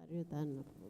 Ariutan na po.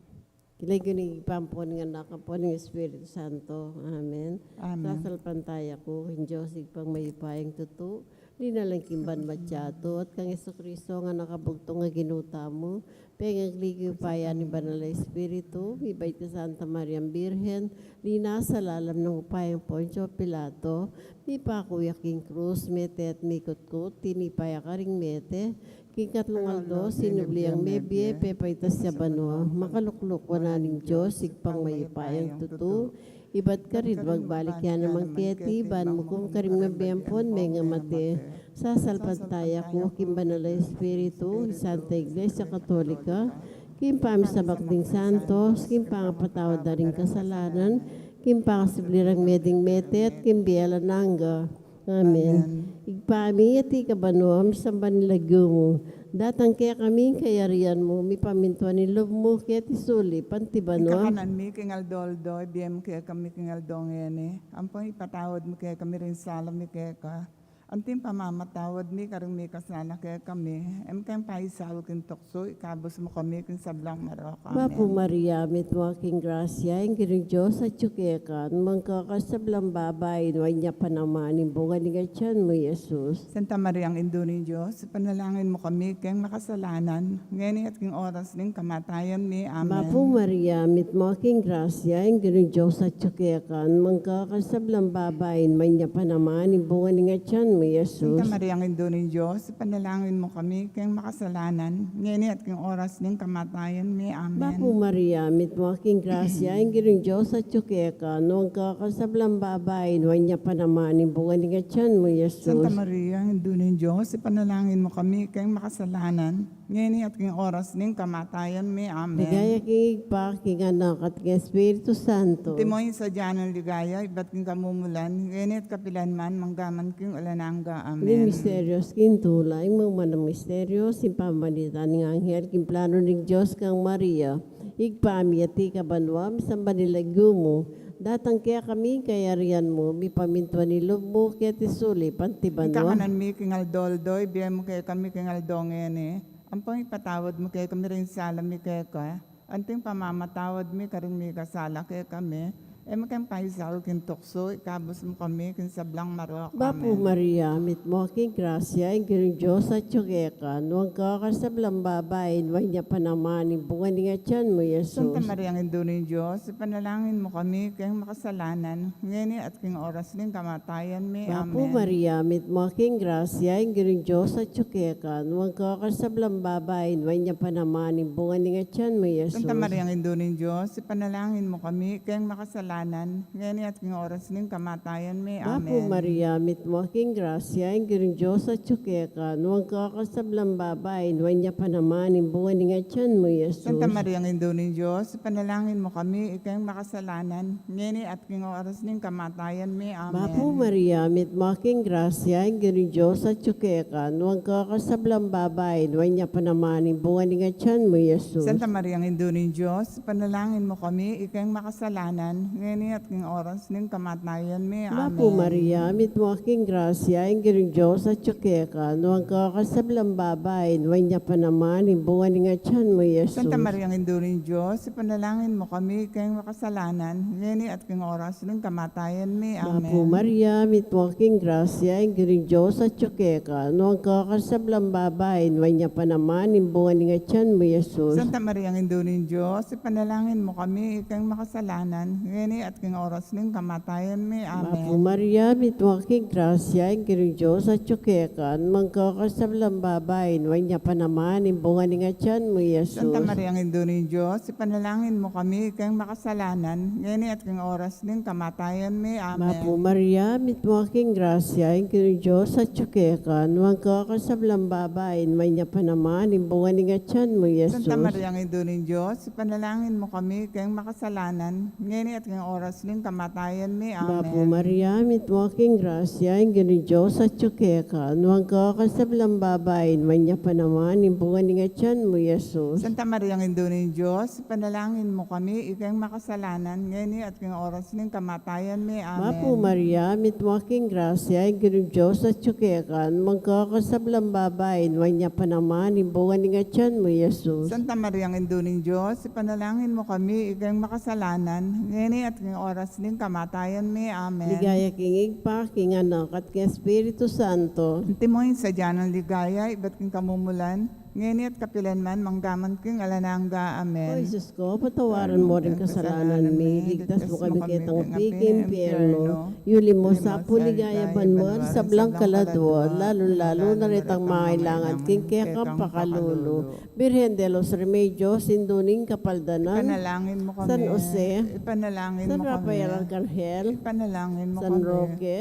Kilay gini ipampon nga nakapon ng Espiritu Santo. Amen. Amen. Sasalpantaya ko, ang Diyos pang mayipayang tuto, di na lang kimban matyato, at kang Yesu Kristo nga nakabugtong nga ginuta mo, pengang ligipaya ni Banal na Espiritu, ibay ta Santa Maria Birhen, di nasa lalam ng upayang Poncio Pilato, di pa kuyaking krus, mete at mikot-kot, tinipaya ka ring mete, Kikatlong aldo, sinubliang mebye, pepaitas sa banwa, makalukluk wananing Diyos, sigpang mayipayang tutu, ibat ka rin, magbalik yan namang keti, ban mo kung karim nga biyempon, may nga mate, sasalpantaya ko, kimbanala Espiritu, Santa Iglesia Katolika, kimpami sa bakding santos, kimpang patawad na rin kasalanan, kimpang siblirang meding mete, at kimbiela nangga. Amen. Igpami at ikabanuam sa banilagyo mo. Datang kaya kami kayarian mo, mi pamintuan ni loob mo, kaya tisuli, pantibanuam. Ikakanan mi, kingal doldo, ibiyem kaya kami kingal dongene. Ampang ipatawad mo kaya kami rin salam mi kaya ka. Anting pamamatawad mi, karang mi kasana kaya kami. Kayang paisal kin tokso, ikabos mo kami kin sablang marok. Mapu Maria, mit mo aking grasya, ang kiring Diyos at tsukekan, magkakasablang babay, niya pa naman, bunga ni Gatyan mo, Jesus. Santa Maria ang Indo ni Diyos, panalangin mo kami kayang makasalanan. Ngayon at king oras ng kamatayan mi. Amen. Mapu Maria, mit mo aking grasya, ang kiring Diyos at tsukekan, magkakasablang babay, niya pa naman, bunga ni Gatyan mo, Jesus. Santa Maria ang Indo ni Diyos, panalangin mo kami kayang makasalanan. Ngayon at king oras ng kamatayan mi. Amen. Mapu Maria, mit mo aking grasya, ang kiring Diyos at tsukekan, magkakasablang babay, niya pa naman, bunga ni Gatyan mo, Jesus. Santa Maria ang Indo ni Diyos, panalangin mo kami kayang makasalanan. Ngayon at king oras ng kamatayan mi. Amen. Ligaya kay pa, king anak at king Espiritu Santo. Timoy sa dyan ng ligaya, iba't king kamumulan. Ngayon at kapilan man, manggaman king ulanangga. Ni Amen. misterios king tulay, mga manang misterios, impamalitan ng anghel, king plano ng Diyos kang Maria. Igpami at ikabanwam, sa banilagyo mo. Datang kaya kami kayarian mo, mi pamintuan ni loob mo, kaya tisuli, pantibanwa. Ikakanan mi kingal doldo, ibiyem mo kaya kami kingal dongene. Ampang ipatawad mo kaya kami rin salam mi kaya ka. Anting pamamatawad mi karing mi kasala kaya kami. Makayang paisal kin tukso, ikabos mo kami kin sablang marok. Bapu Amen. Maria, mit mo aking grasya, ang kiring Diyos at tsukekan, huwag kakasablang babay, niya pa naman, bunga ni Gatyan mo, Jesus. Santa Maria ang Indo ni Diyos, panalangin mo kami kayang makasalanan. Ngayon at king oras ng kamatayan mi. Bapu Amen. Maria, mit mo aking grasya, ang kiring Diyos at tsukekan, huwag kakasablang babay, niya pa naman, bunga ni Gatyan mo, Jesus. Santa Maria ang Indo ni Diyos, panalangin mo kami kayang makasalanan. Ngayon at king oras ng kamatayan mi. Bapu Amen. Maria, mit mo aking grasya, ang kiring Diyos at tsukekan, huwag kakasablang babay, niya pa naman, bunga ni Gatyan mo, Jesus. Santa Maria ang Indo ni Diyos, panalangin mo kami ikayang makasalanan. Ngayon at king oras ng kamatayan mi. Amen. Bapu Maria, mit mo aking grasya, ang kiring Diyos at tsukekan, huwag kakasablang babay, niya pa naman, bunga ni Gatyan mo, Jesus. Santa Maria ang Indo ni Diyos, panalangin mo kami ikayang makasalanan. Ngayon at king oras ng kamatayan mi. Amen. Bapu Maria, mit mo aking grasya, ang kiring Diyos at tsukekan, huwag kakasablang babay, niya pa naman, bunga ni Gatyan mo, Jesus. Santa Maria ang Indo ni Diyos, panalangin mo kami ikayang makasalanan. Ngayon at king oras ng kamatayan mi. Bapu Amen. Maria, mit mo aking grasya, ang kiring Diyos at tsukekan, huwag kakasablang babay, niya pa naman, bunga ni Gatyan mo, Jesus. Santa Maria ang Indo ni Diyos, panalangin mo kami ikayang makasalanan. Ngayon at king oras ng kamatayan mi. Bapu Amen. Maria, mit mo aking grasya, ang kiring Diyos at tsukekan, magkakasablang babay, niya pa naman, bunga ni Gatyan mo, Jesus. Santa Maria ang Indo ni Diyos, panalangin mo kami ikayang makasalanan. Ngayon at king oras ng kamatayan mi. Bapu Amen. Maria, mit mo aking grasya, ang kiring Diyos at tsukekan, magkakasablang babay, niya pa naman, bunga ni Gatyan mo, Jesus. Santa Maria ang Indo ni Diyos, panalangin mo kami ikayang makasalanan. Ngayon at king oras ng kamatayan mi. Bapo Amen. Maria, mit mo aking grasya, ingin Diyos at tsukeka, nuwang ka kasablang babayin, manya pa naman, impungan nga tiyan mo, Jesus. Santa Maria, ang Indo ng Diyos, panalangin mo kami, ikang makasalanan, ngayon at king oras ng kamatayan mi. Bapo Amen. Maria, mit mo aking grasya, ingin Diyos at tsukeka, nuwang ka kasablang babayin, manya pa naman, impungan nga tiyan mo, Jesus. Santa Maria, ang Indo ng Diyos, panalangin mo kami, ikang makasalanan, ngayon at king oras ng kamatayan mi. Amen. Ligaya king igpa, king anak at king Espiritu Santo. Timoy sa dyan ng ligaya, iba't king kamumulan, ngayon at kapilanman, manggaman king alanangga. O Amen. Jesus ko, patawaran mo rin kasalanan mi, ligtas mo kami kitang impyerno, yuli mo sa puligaya banwan, sa blang kaladwa, lalo na ritang mailangan king kekang pakalulu. Birhen de los Remedios, Sinduning Kapaldanan, Ipanalangin mo kami. San Jose, Ipanalangin San mo kami. Rafael Arcangel, Ipanalangin mo San kami. Roque,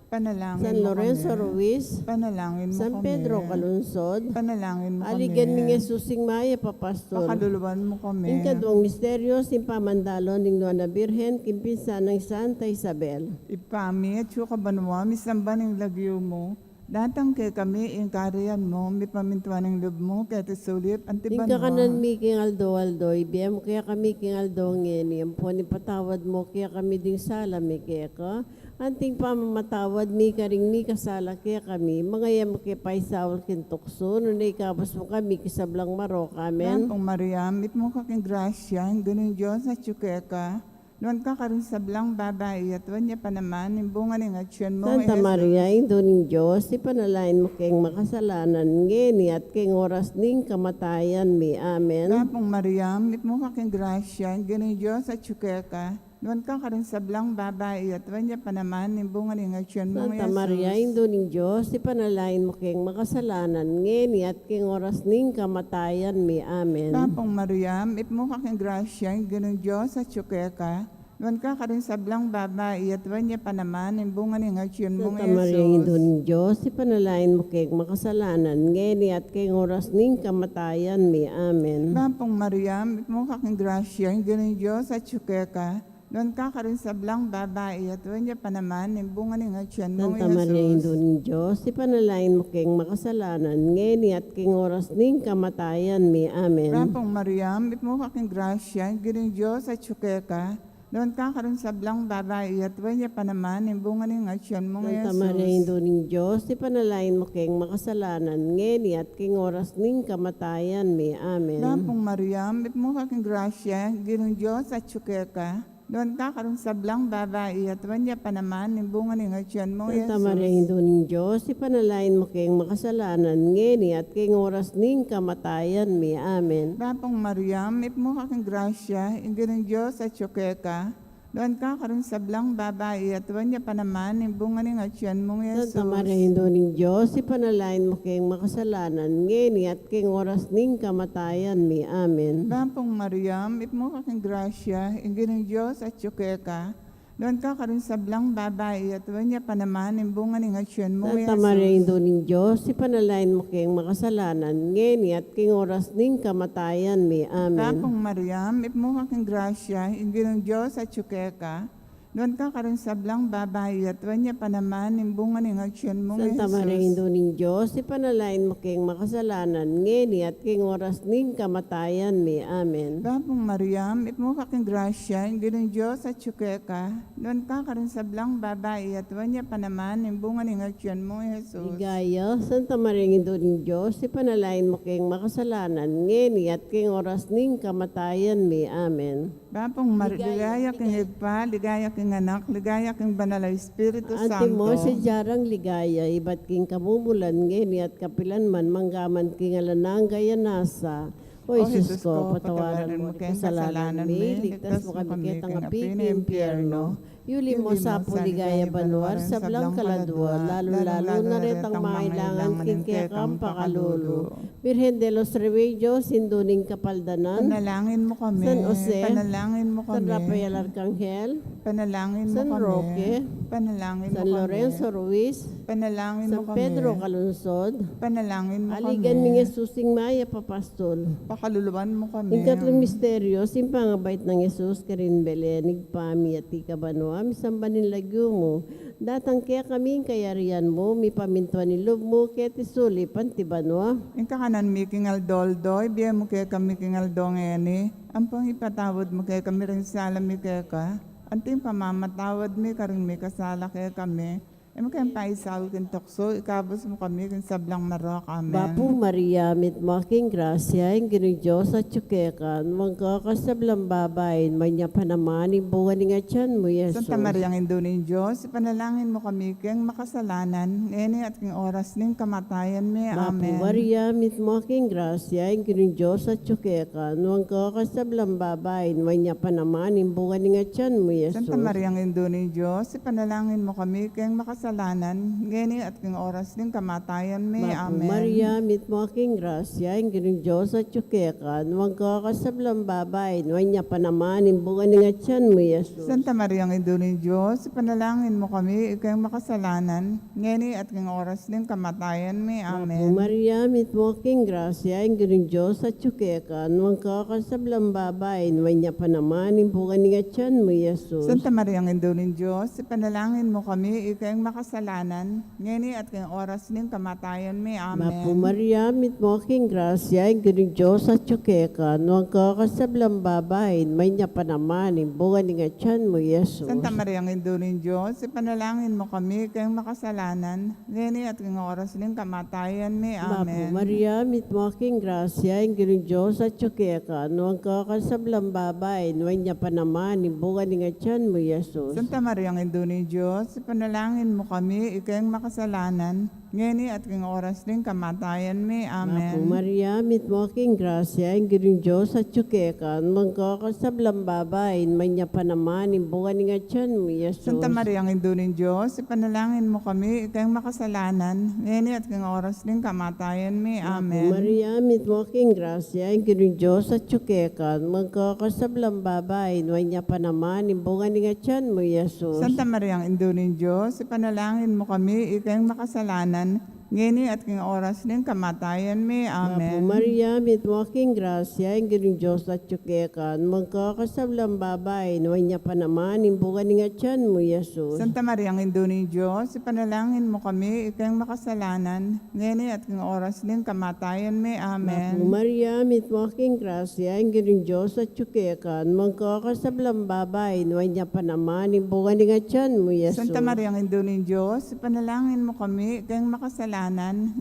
Ipanalangin San mo Lorenzo kami. Ruiz, Ipanalangin mo San kami. Pedro Calunsod, Ipanalangin mo kami. Aligan ng Jesusing Maya Papastol, Pakaluluwan mo kami. Ing kadwang misteryo, simpamandalo ning Nuana Birhen, kimpinsa ng Santa Isabel. Ipami at suka banwa, misamba ng lagyo mo. Datang kay kami, ingkarian mo, may pamintuan ng loob mo, kaya tisulit, Ing antibanwa. kakanan mi king aldo, ibiyam kaya kami king aldo ngeni, ampon patawad mo kaya kami ding sala mi kaya ka. Anting pamamatawad mi karing mi kasala kaya kami, mga yam kaya paisawal kintukso, nunay kabos mo kami kisablang marok, amen. Pong Maria, mit mo kaking grasya, ganun Diyos at tsukeka. Noon ka karin sa blang babae at wanya pa naman, imbungan ng aksyon mo. Santa Jesus. Maria, Indo ng Diyos, ipanalain mo kayong makasalanan, ngeni at kayong oras ning kamatayan mi, amen. Pong Maria, mit mo kaking grasya, ganun Diyos at tsukeka. Noon ka karin sa blang babae at wanya pa naman, imbungan ng aksyon mo. Santa Jesus. Maria, Indo ng Diyos, ipanalain mo kayong makasalanan, ngeni at kayong oras ning kamatayan mi, amen. Pong Maria, mit mo kaking grasya, ganun Diyos at tsukeka. Noon ka karin sa blang babae at wanya pa naman, imbungan ng aksyon mo. Santa Maria, Indo Jesus. ng Diyos, ipanalain mo kayong makasalanan, ngeni at kayong oras ning kamatayan mi, amen. Pong Maria, mit mo kaking grasya, ganun Diyos at tsukeka. Noon ka karin sa blang babae at wanya pa naman, imbungan ng aksyon mo. Santa Maria, Indo ng Diyos, ipanalain mo kayong makasalanan, ngeni at kayong oras ning kamatayan mi, amen. Pong Maria, mit mo kaking grasya, ganun Diyos at tsukeka. Noon ka karin sa blang babae at wanya pa naman, imbungan ng aksyon mo. Santa Jesus. Maria, Indo ng Diyos, ipanalain mo kayong makasalanan, ngeni at kayong oras ning kamatayan mi, amen. Pong Maria, mit mo kaking grasya, ganun Diyos at tsukeka. Noon ka karin sa blang babae at wanya pa naman, imbungan ng aksyon mo. Santa Jesus. Maria, Indo ng Diyos, ipanalain mo kayong makasalanan, ngeni at kayong oras ning kamatayan mi, amen. Pong Maria, mit mo kaking grasya, ganun Diyos at tsukeka. Noon ka karin sa blang babae at wanya pa naman, imbungan ng aksyon mo. Jesus. Santa Maria, Indo ng Diyos, ipanalain mo kayong makasalanan, ngeni at kayong oras ning kamatayan mi, amen. Pong Maria, mit mo kaking grasya, ganun Diyos at tsukeka. Noon ka karin sa blang babae at wanya pa naman, imbungan ng aksyon mo. Santa Maria, Indo ng Diyos, ipanalain mo kayong makasalanan, ngeni at kayong oras ning kamatayan mi, amen. Pong Maria, mit mo kaking grasya, ganun Diyos at tsukeka. Noon ka karin sa blang babae at wanya pa naman, imbungan ng aksyon mo. Santa Maria, Indo ng Diyos, ipanalain mo kayong makasalanan, ngeni at kayong oras ning kamatayan mi, amen. Pong Maria, mit mo kaking grasya, ganun Diyos at tsukeka. Noon ka karin sa blang babae at wanya pa naman, imbungan ng aksyon mo. Jesus. Ligaya, Santa Maria, Indo ng Diyos, ipanalain mo kayong makasalanan, ngeni at kayong oras ning kamatayan mi, amen. Pong Maria, ligaya king higpa, ligaya king anak, ligaya king banal na Espiritu Ante Santo. mo si jarang ligaya, iba't king kamumulan, ngeni at kapilan man, manggaman king alanang gaya nasa. O Jesus ko, patawaran mo kay kasalanan mi, ligtas mo kami kitang api ng impyerno. Yuli mo sa puligaya banwar, sa blang kaladwa, lalo na rin ang mailangan king kekam pakalulu. Birhen de los Remedios, Sinduning Kapaldanan, Panalangin mo kami. San Jose, Panalangin mo San kami. Rafael Arcangel, Panalangin mo San kami. Roque, Panalangin mo San kami. Lorenzo Ruiz, Panalangin mo San kami. Pedro Calunsod, Panalangin mo aligan kami. ni Jesusing Maya Papastol. Pakaluluwan mo kami. Yung katlong misteryo, simpangabait ng Jesus, karin belenig pami at ikabanwa, misambanin lagyo mo. Datang kaya kaming kayarian mo, mi pamintuan ni loob mo, kaya tisuli pantibanwa. Yung kakanan mi kingal doldoy, biya mo kaya kami kingal dongeni. Ang pang ipatawad mo kaya kami rin sala mi kaya ka. Anting pamamatawad mi karing mi kasala kaya kami. Emo kayang paisal kin tokso, ikabos mo kami kin sablang marok. Amen. Bapu Maria, mit making grasya, yung gining Diyos at tsukekan, magkakasablang babayin, may niya panaman, imbungan nga tiyan mo, Yesus. Santa Maria, ang Indo ng Diyos, ipanalangin mo kami kayang makasalanan, ngayon at king oras ning kamatayan mi. Bapu Amen. Maria, mit making grasya, yung gining Diyos at tsukekan, magkakasablang babayin, may niya panaman, imbungan nga tiyan mo, Yesus. Santa Maria, ang Indo ng Diyos, ipanalangin mo kami kayang makasalanan, ngayon at king oras ning kamatayan mi. Bapu Amen. Maria, mit making grasya, yung gining Diyos at tsukekan, magkakasablang babayin, may niya panaman, imbungan nga tiyan mo, Yesus. Santa Maria, ang Indo ng Diyos, ipanalangin mo kami kayang makasalanan, ngayon at king oras ning kamatayan mi. Bapu Amen. Maria, mit making grasya, yung gining Diyos at tsukekan, magkakasablang babayin, may niya panaman, imbungan nga tiyan mo, Yesus. Santa Maria, ang Indo ng Diyos, ipanalangin mo kami kayang makasalanan, ngayon at king oras ning kamatayan mi. Bapu Amen. Maria, mit making grasya, yung gining Diyos at tsukekan, magkakasablang babayin, may niya panaman, imbungan nga tiyan mo, Yesus. Santa Maria, ang Indo ng Diyos, ipanalangin mo kami kayang makasalanan, ngayon at king oras ning kamatayan mi. Bapu Amen. Maria, mit making grasya, yung gining Diyos at tsukekan, magkakasablang babayin, may niya panaman, imbungan nga tiyan mo, Yesus. Santa Maria, ang Indo ng Diyos, ipanalangin mo kami kayang makasalanan, ngayon at king oras ning kamatayan mi. Bapu Amen. Maria, mit making grasya, yung gining Diyos at tsukekan, magkakasablang babayin, may niya panaman, imbungan nga tiyan mo, Yesus. Santa Maria, ang Indo ng Diyos, ipanalangin mo kami kayang makasalanan, ngayon at king oras ning kamatayan mi. Bapu Amen. Maria, mit making grasya, yung gining Diyos at tsukekan, magkakasablang babayin, may niya panaman, imbungan nga tiyan mo, Yesus. Santa Maria, ang Indo ng Diyos, ipanalangin mo kami kayang makasalanan, ngayon at king oras ning kamatayan mi. Bapu Amen. Maria, mit making grasya, yung gining Diyos at tsukekan, magkakasablang babayin, may niya panaman, imbungan nga tiyan mo, Yesus. Santa Maria, ang Indo ng Diyos, ipanalangin mo kami kayang makasalanan, ngayon at king oras ning kamatayan mi. Bapu Amen. Maria, mit making grasya, yung gining Diyos at tsukekan, magkakasablang babayin, may niya panaman, imbungan nga tiyan mo, Yesus. Santa Maria, ang Indo ng Diyos, ipanalangin mo kami kayang makasalanan,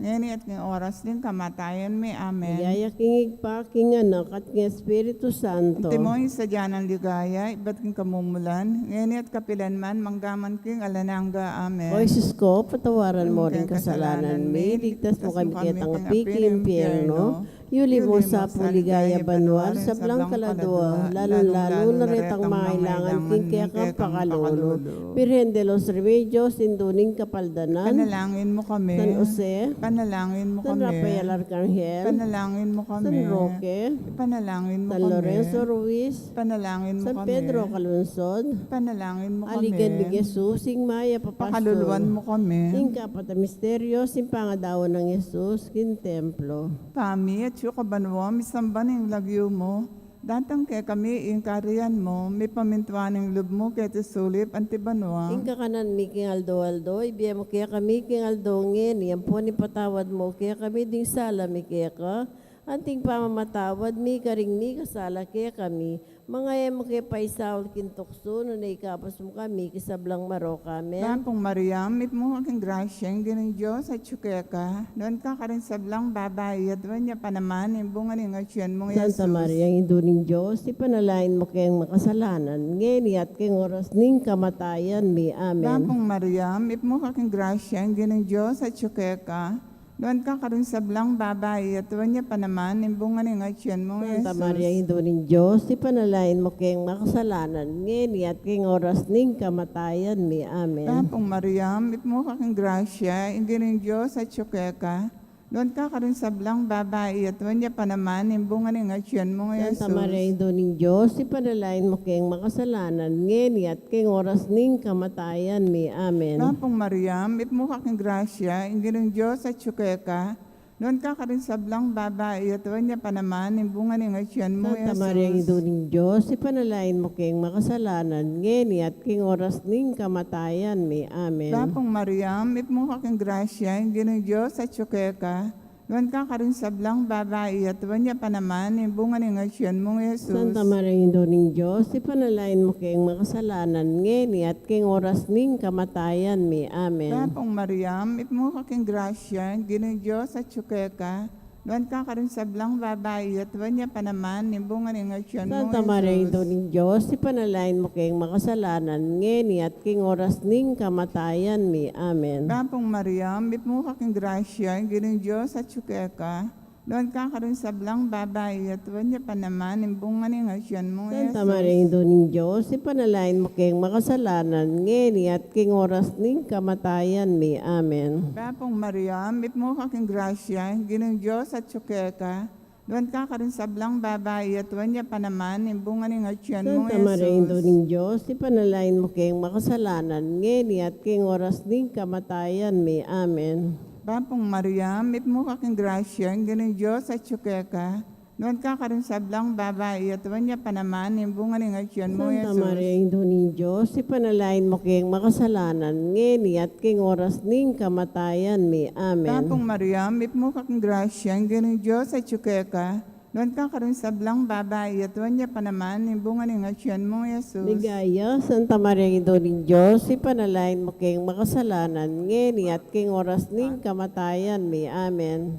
ngayon at king oras ning kamatayan mi. Amen. Yaya kingig pa, king anak at king Espiritu Santo. Timoy sa dyan ang ligaya, iba't king kamumulan, ngayon at kapilan man, manggaman king alananga. Amen. O Jesus ko, patawaran mo rin Kang kasalanan mi, ligtas mo kami kitang apiki apiki impyerno, yuli mo sa puligaya banwar, sa blang kaladwa, lalo-lalo na retang mailangan king kaya kang pakalolo. Birhen de los Remedios, induning kapaldanan, Panalangin mo kami. San Jose, Panalangin mo San kami. Rafael Arcangel, Panalangin mo San kami. Roque, Panalangin mo San kami. Lorenzo Ruiz, Panalangin mo San kami. Pedro Calunsod, Panalangin mo kami. aligan ni Jesus, sing Maya Pakaluluwan Papastol, mo kami. sing kapata misteryo, sing pangadawan ng Jesus, kin templo. Kami at siyo kabanwa, misamban yung lagyo mo. Datang kay kami, yung kariyan mo, may pamintuan ng loob mo, kaya tisulip, antibanwa. Ing kakanan mi king aldo, ibiya mo kaya kami king aldongin, yan po ni patawad mo, kaya kami ding sala mi kaya ka, anting pamamatawad mi karing mi kasala kaya kami, mga mo kaya paisaul kintokso, no na ikapas mo kami, kisablang maro kami. Lampong Mariam, may mo aking grasya, yung ginang Diyos at syuke ka. Doon ka ka rin sablang babae, at doon niya pa naman, yung bunga ng asyan mong Santa Yesus. Maria, ang induning Diyos, ipanalain mo kayang makasalanan, ngayon at kayong oras ning kamatayan mi. Amen. Lampong Mariam, may mo aking grasya, yung ginang Diyos at syuke ka. Doon ka ka rin sablang babae, at doon niya pa naman, yung bunga ng asyan mong Santa Yesus. Maria, ang induning Diyos, ipanalain mo kayang makasalanan, ngayon at kayong oras ning kamatayan mi. Amen. Lampong Mariam, may mo aking grasya, yung ginang Diyos at syuke ka. Doon ka rin sa blang babae at wanya pa naman, imbungan ng atyan mo nga Santa Jesus. Maria, Ina ng Diyos, ipanalain mo kayong makasalanan, ngeni at kayong oras ning kamatayan mi. Amen. Napong Mariam, ipmukha kang grasya, ingin ng Diyos at tsukeka. Doon ka rin sa blang babae at wanya pa naman, imbungan ng atyan mo Santa Jesus. Maria, Ina ng Diyos, ipanalain mo kayong makasalanan, ngeni at kayong oras ning kamatayan mi. Amen. Napong Mariam, ipmukha kang grasya, ingin ng Diyos at tsukeka. Doon ka rin sa blang babae at wanya pa naman, imbungan ng atyan mo Jesus. Santa Maria, Ina ng Diyos, ipanalain mo kayong makasalanan, ngeni at kayong oras ning kamatayan mi. Amen. Napong Mariam, ipmukha kang grasya, ginong Diyos at tsukeka. Doon ka rin sa blang babae at wanya pa naman, imbungan ng atyan mo Santa Maria, Jesus. Ina ng Diyos, ipanalain mo kayong makasalanan, ngeni at kayong oras ning kamatayan mi. Amen. Napong Mariam, ipmukha kang grasya, ginong Diyos at tsukeka. Doon ka rin sa blang babae at wanya pa naman, imbungan ng atyan mo Santa Jesus. Maria, Ina ng Diyos, ipanalain mo kayong makasalanan, ngeni at kayong oras ning kamatayan mi. Amen. Napong Mariam, ipmukha kang grasya, ginong Diyos at tsukeka. Doon ka rin sa blang babae at wanya pa naman, imbungan ng atyan mo Santa Maria, Ina Jesus. ng Diyos, ipanalain mo kayong makasalanan, ngeni at kayong oras ning kamatayan mi. Amen. Bapong Mariam, ipmukha kang grasya, ginong Diyos at tsukeka. Doon ka rin sa blang babae at wanya pa naman, imbungan ng atyan mo Santa Jesus. Maria, Ina ng Diyos, ipanalain mo kayong makasalanan, ngeni at kayong oras ning kamatayan mi. Amen. Bapong Mariam, ipmukha kang grasya, ginong Diyos at tsukeka. Doon ka rin sa blang babae at wanya pa naman, imbungan ng atyan mo Jesus. Ligaya, Santa Maria, Ina ng Diyos, ipanalain mo kayong makasalanan, ngeni at kayong oras ning kamatayan mi. Amen.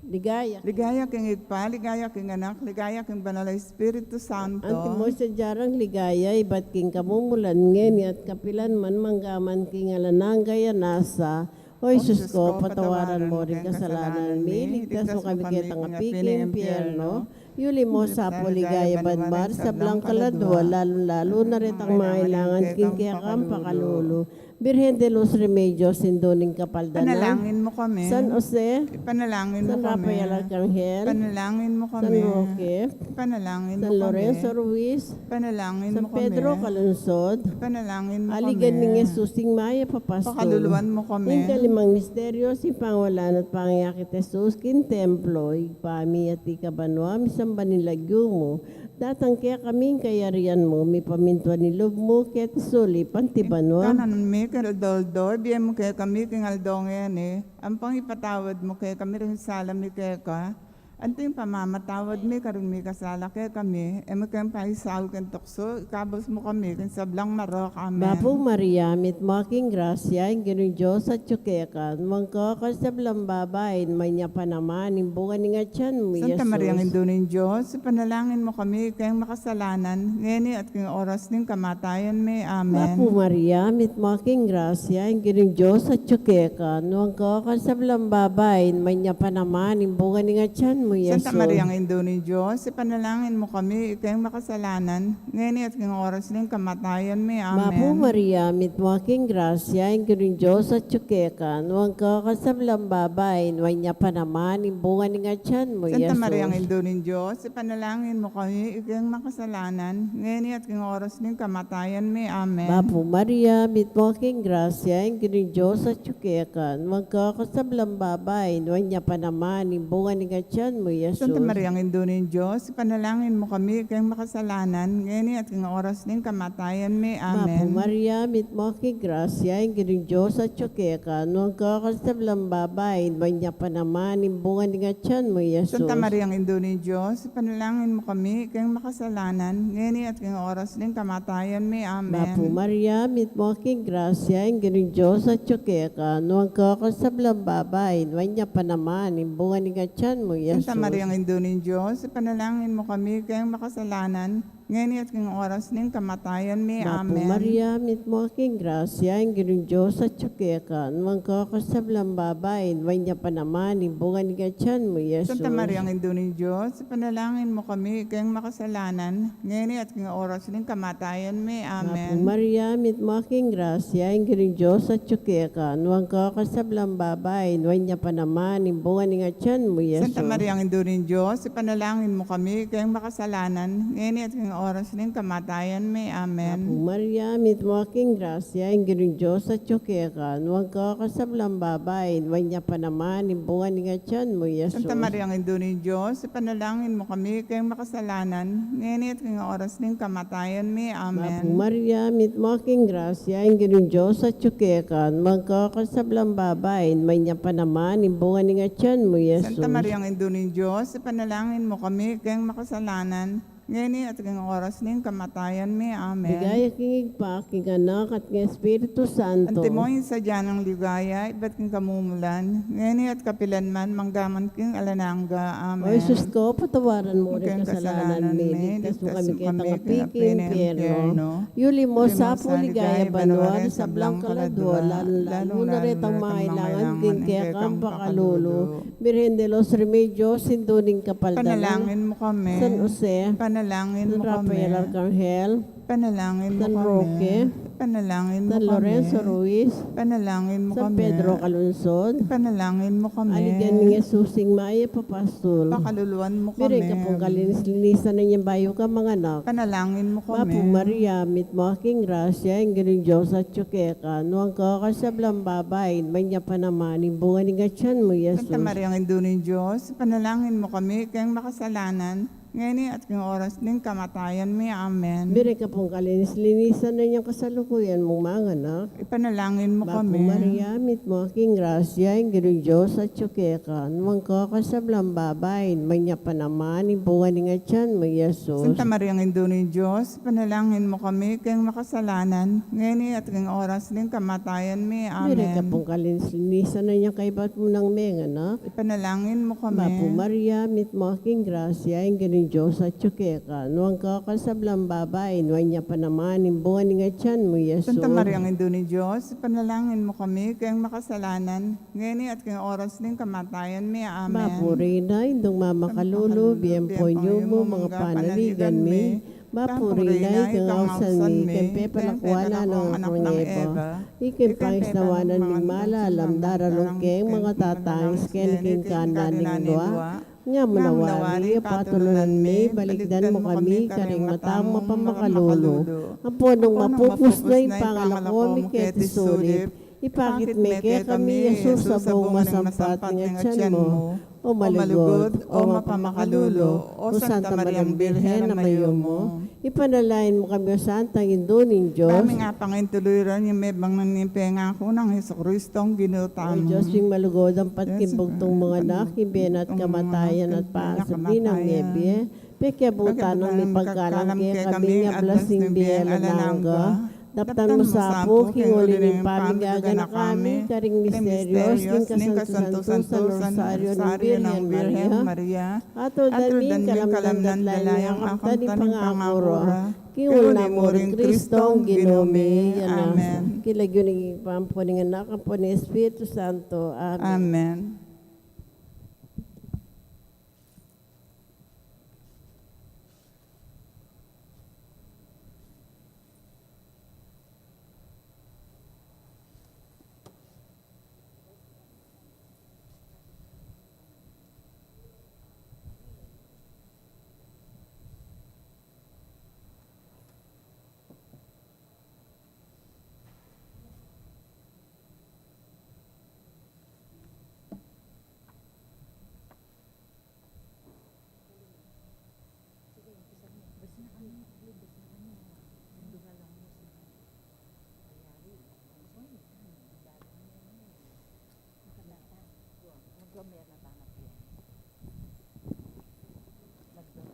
Ligaya. Ligaya kang Igpa, ligaya kang anak, ligaya kang banal na Espiritu Santo. Anti mo sa jarang ligaya, iba't king kamumulan ngeni at kapilan man manggaman king alanang gaya nasa. O Jesus ko, patawaran mo rin kasalanan mi, ligtas mo kami kitang apiking impyerno. Yuli mo sa poligaya badmar sa blang kaladwa, lalo na rin ang mailangan king kaya kang pakalulu. Birhen de los Remedios, sindoning kapaldanan. Panalangin mo kami. San Jose, Ipanalangin mo San kami. Rafael Arcangel, Panalangin mo San kami. Roque, Panalangin mo San Lorenzo kami. Ruiz, Panalangin San mo kami. Pedro Calungsod, Panalangin mo aligan kami. ni Jesus sing Maya Papastol. Pakaluluan mo kami. Ing kalimang misteryo si pangalan at pangayakit Jesus kin templo, igpami at ikabanwa, misamba nilagyo mo. Datang kaya kaming kayarian mo, mi pamintwa ni loob mo, kaya tisuli, pantibanwa. Kanan mi, kaldoldo, biyem mo kaya kami, kingaldongen eh. Ang pangipatawad mo kaya kami rin salam mi kaya ka. Anto yung pamamatawad mi, karong mi kasala kaya kami. E mo kayang paisal kang tukso, ikabos mo kami, kang sablang marok, amen. Bapong Maria, mit making grasya, ang ginong Diyos at tsukekan, mangka kasablang babayin, may niya pa naman, imbungan ni nga tiyan mo, Santa Jesus. Maria, ang ng Diyos, panalangin mo kami, kayang makasalanan, ngeni at kayong oras ng kamatayan mi, amen. Bapong Maria, mit making grasya, ang ginong Diyos at tsukekan, mangka kasablang babayin, may niya pa naman, imbungan ni nga tiyan mo, Jesus. Santa Maria, ang ng Diyos, ipanalangin mo kami, kayang makasalanan, ngeni at kayong oras ng kamatayan mi, Bapong amen. Maria, mit making grasya, ang ginong Diyos at tsukekan, mangka kasablang babayin, may niya pa naman, imbungan ni nga tiyan mo, Santa Jesus. Maria, ang ng Diyos, ipanalangin mo kami, kayang makasalanan, ngeni at kayong oras ng kamatayan mi, amen. Bapo Maria, mit making grasya, ang ginong Diyos at tsukekan, magkakasablang babay, niya pa naman, imbungan ni nga tiyan mo, Jesus. Santa Maria, ang ng Diyos, ipanalangin mo kami, kayang makasalanan, ngeni at kayong oras ng kamatayan mi, Bapo amen. Maria, mit making grasya, ang ginong Diyos at tsukekan, magkakasablang babay, niya pa naman, imbungan ni nga tiyan mo, Jesus. Santa Maria, ang ng Diyos, ipanalangin mo kami, kayang makasalanan, ngeni at kayong oras ng kamatayan mi, Bapo amen. Maria, mit making grasya, ang ginong Diyos at tsukekan, magkakasablang babay, niya pa naman, imbungan ni nga tiyan mo, Jesus. Santa Maria, ang ng Diyos, ipanalangin mo kami, kayang makasalanan, ngayon at king oras ning kamatayan mi. Mapu Amen. Maria, mit mo aking grasya, ang Ginoong Diyos at tsukekan, magkakasablang babae, niya pa naman, ibungan nga tiyan mo, Yesus. Santa Maria, ang Indo ni Diyos, panalangin mo kami kayong makasalanan, ngayon at king oras ning kamatayan mi. Mapu Amen. Maria, mit mo aking grasya, ang Ginoong Diyos at tsukekan, magkakasablang babae, niya pa naman, ibungan nga tiyan mo, Yesus. Santa Maria, ang Indo ni Diyos, panalangin mo kami kayong makasalanan, ngayon at king oras ning kamatayan mi. Mapu Amen. Maria, mit mo aking grasya, ang Ginoong Diyos at tsukekan, magkakasablang babae, niya pa naman, ibungan nga tiyan mo, Yesus. Santa Maria, ang Indo ni Diyos, panalangin mo kami kayong makasalanan, ngayon at king oras ning kamatayan mi. Mapu Amen. Maria, mit mo aking grasya, ang Ginoong Diyos at tsukekan, magkakasablang babae, niya pa naman, ibungan nga tiyan mo, Yesus. Santa Maria, ang Indo ni Diyos, panalangin mo kami kayong makasalanan, ngayon at king oras ning kamatayan mi. Amen. Bigay aking igpa, aking anak at ng Espiritu Santo. Antimoin sa dyan ng ligaya, iba't king kamumulan, ngayon at kapilanman, manggaman king alanangga. O Amen. Jesus ko, patawaran mo rin Kayong kasalanan mi, ligtas mo kami kaya tangapiking kinapining impyerno. Yuli mo sa po ligaya banwar, sa blang kaladwa, lalo na rin ang mailangan, king kaya kang pakalulu. Birhen de los Remedios, sinduning kapaldalan. Panalangin mo kami. San Jose, Panalangin San mo kami. Rafael Arcangel, Panalangin mo San kami. Roque, Panalangin mo San kami. Lorenzo Ruiz, Panalangin mo San kami. Pedro Calunsod, Panalangin mo kami. Aligan ng Jesusing Maya Papastol. Pakaluluan mo kami. Bire ka pong kalinis-linisan na niyang bayo ka mga anak. Panalangin mo kami. Mapu Maria, mit mo aking grasya, ang Ginoong Diyos at tsukekan, nuwang kakasablang babae, may niya pa naman, ibungan nga tiyan mo, Yesus. Santa Maria, ang Indo ni Diyos, panalangin mo kami kayong makasalanan, ngayon at yung oras ng kamatayan mi. Amen. Bire ka pong kalinis-linisan na niyang kasalukuyan mong mga anak. Ipanalangin mo Mapu kami. Maria, mit mo aking grasya, ang Ginoong Diyos at tsukekan, nuwang kakasablang babae, may niya pa naman, ibungan nga tiyan mo, Yesus. Santa Maria, ang Indo ni Diyos, panalangin mo kami kayong makasalanan, ngayon at yung oras ng kamatayan mi. Bire ka Amen. pong kalinis-linisan na niyang kaibat mo ng mga anak. Ipanalangin mo kami. Mapu Maria, mit mo aking grasya, ang Ginoong Diyos at tsukekan, nuwang kakasablang babae, nuwang niya pa naman, imbungan nga tiyan mo, Yesus. Santa Maria, ang Indo ni Diyos, panalangin mo kami kayong makasalanan, ngayon at yung oras ng kamatayan mi. Amen. Mapuri na, indong mamakalulu, biyang ponyo mo, mga panaligan mi. Mapuri na, ikang ausan mi, kempe palakwala ng anak ng Eva. Ikim pangis nawanan ng malalam, daralong keng mga tatangis, ken king kanan ng luwa. Nga manawari, patulunan mi, baligdan mo kami, karing matang mapamakalulu. Ang punong mapupus na yung pangalako, mi keti sulip. Ipakit me kaya kami, Jesus, sa buong masampat ng tiyan mo, o malugod, o mapamakalulu, o Santa Mariang Birhen na mayo mo. Ipanalain mo kami, o Santang Induning Diyos. Kami nga pangintuluran yung may bang nanimpenga ko ng Heso Kristo ang O ginutan mo. Diyos, yung malugod ang patkimbugtong mga anak, ibin at kamatayan at paasapin ng ngebe. Pekyabutan ng ipagkalang kaya kami nga blasing biyela nangga. Daptan mo sa po, kinguli ng pamigaga na kami, karing misteryos, ng kasanto-santo sa Rosario ng Birhen Maria. Ato dalmin kalamnan dalayang akam taning pangakuro. Kingul na mo rin Kristong ginome. Amen. Kilagyo ng pampuning anak, ang po ni Espiritu Santo. Amen. Amen.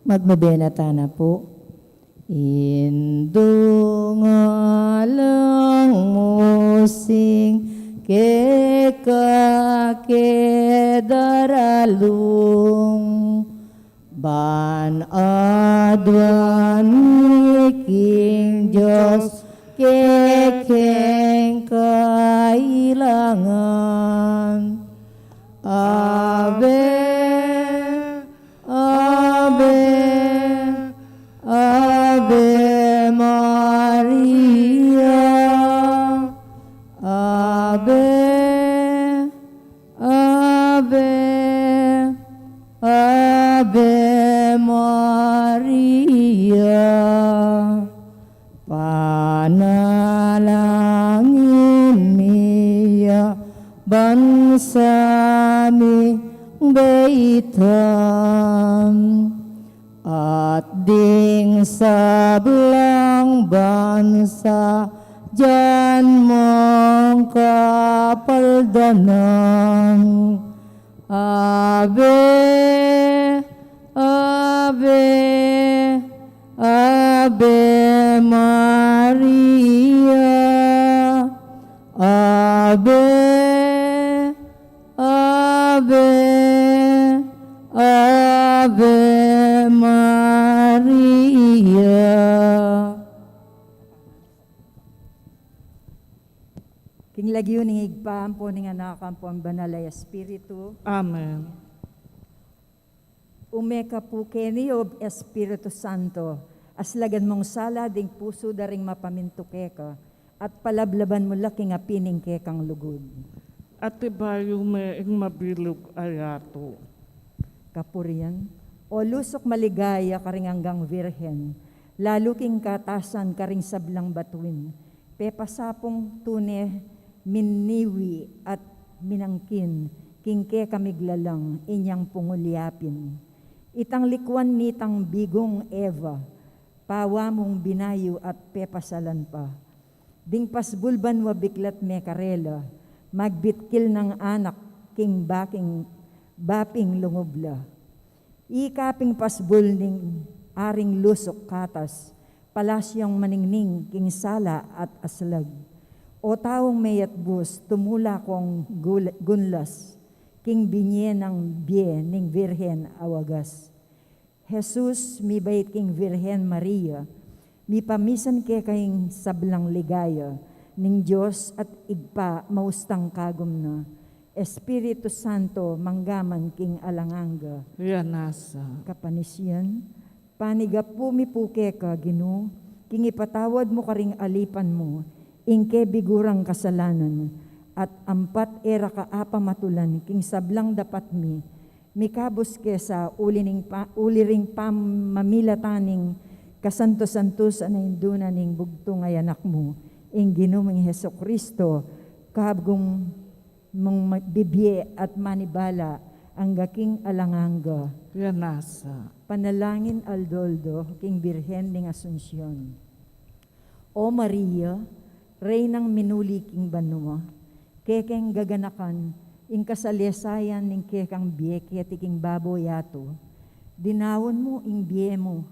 Magmabinata na po. Indungalang musing kekakedaralung ban adwan King Diyos kekeng kailangan. Ave, Ave, Ave Maria, Ave, Ave, Ave Maria. Panalangin niya bansaming baitan at ding sablang bansa dyan mong kapaldanan. Ave, Ave, Ave Maria, Ave, Ave, Ave Maria. King lagyo ning igpaam po ning anakan po ang banalay Espiritu. Amen. Umeka po keni o Espiritu Santo, aslagan mong sala ding puso daring mapaminto keka, at palablaban mo laking apining kekang lugod. At ibayo may mabilog ayato. Kapurian, o lusok maligaya karing hanggang virhen, lalo king katasan karing sablang batuin, pepasapong tune, minniwi at minangkin, king kekamiglalang inyang pungulyapin. Itang likwan nitang bigong Eva, pawa mong binayo at pepasalan pa. Ding pasbulban wa biklat me karela, magbitkil ng anak king baping lungobla. Ikaping pasbul ning aring lusok katas, palasyong maningning king sala at aslag. O taong mayat bus, tumula kong gunlas, king binye ng biye ning Virhen awagas. Jesus, mi bait king Virhen Maria, mi pamisan ke kayong sablang ligaya, ning Diyos at igpa maustang kagom na. Espiritu Santo, manggaman king alanganga. Yanasa. Kapanisyan, panigap po mi puke ka, Ginoo, king ipatawad mo karing alipan mo, ingke bigurang kasalanan, at ampat era ka apa matulan, king sablang dapat mikabos kesa uliring pamamilataning kasanto-santos na induna ning bugto nga anak mo, ing Ginoong Heso Kristo, kabgong mong bibye at manibala ang gaking alanganga. Yanasa. Panalangin Aldoldo, king Birhen ning Asunsyon. O Maria, Reynang minuli king banwa, kekeng gaganakan, ing kasalesayan ning kekang bieke ti king baboyato, dinawon mo ing biye mo,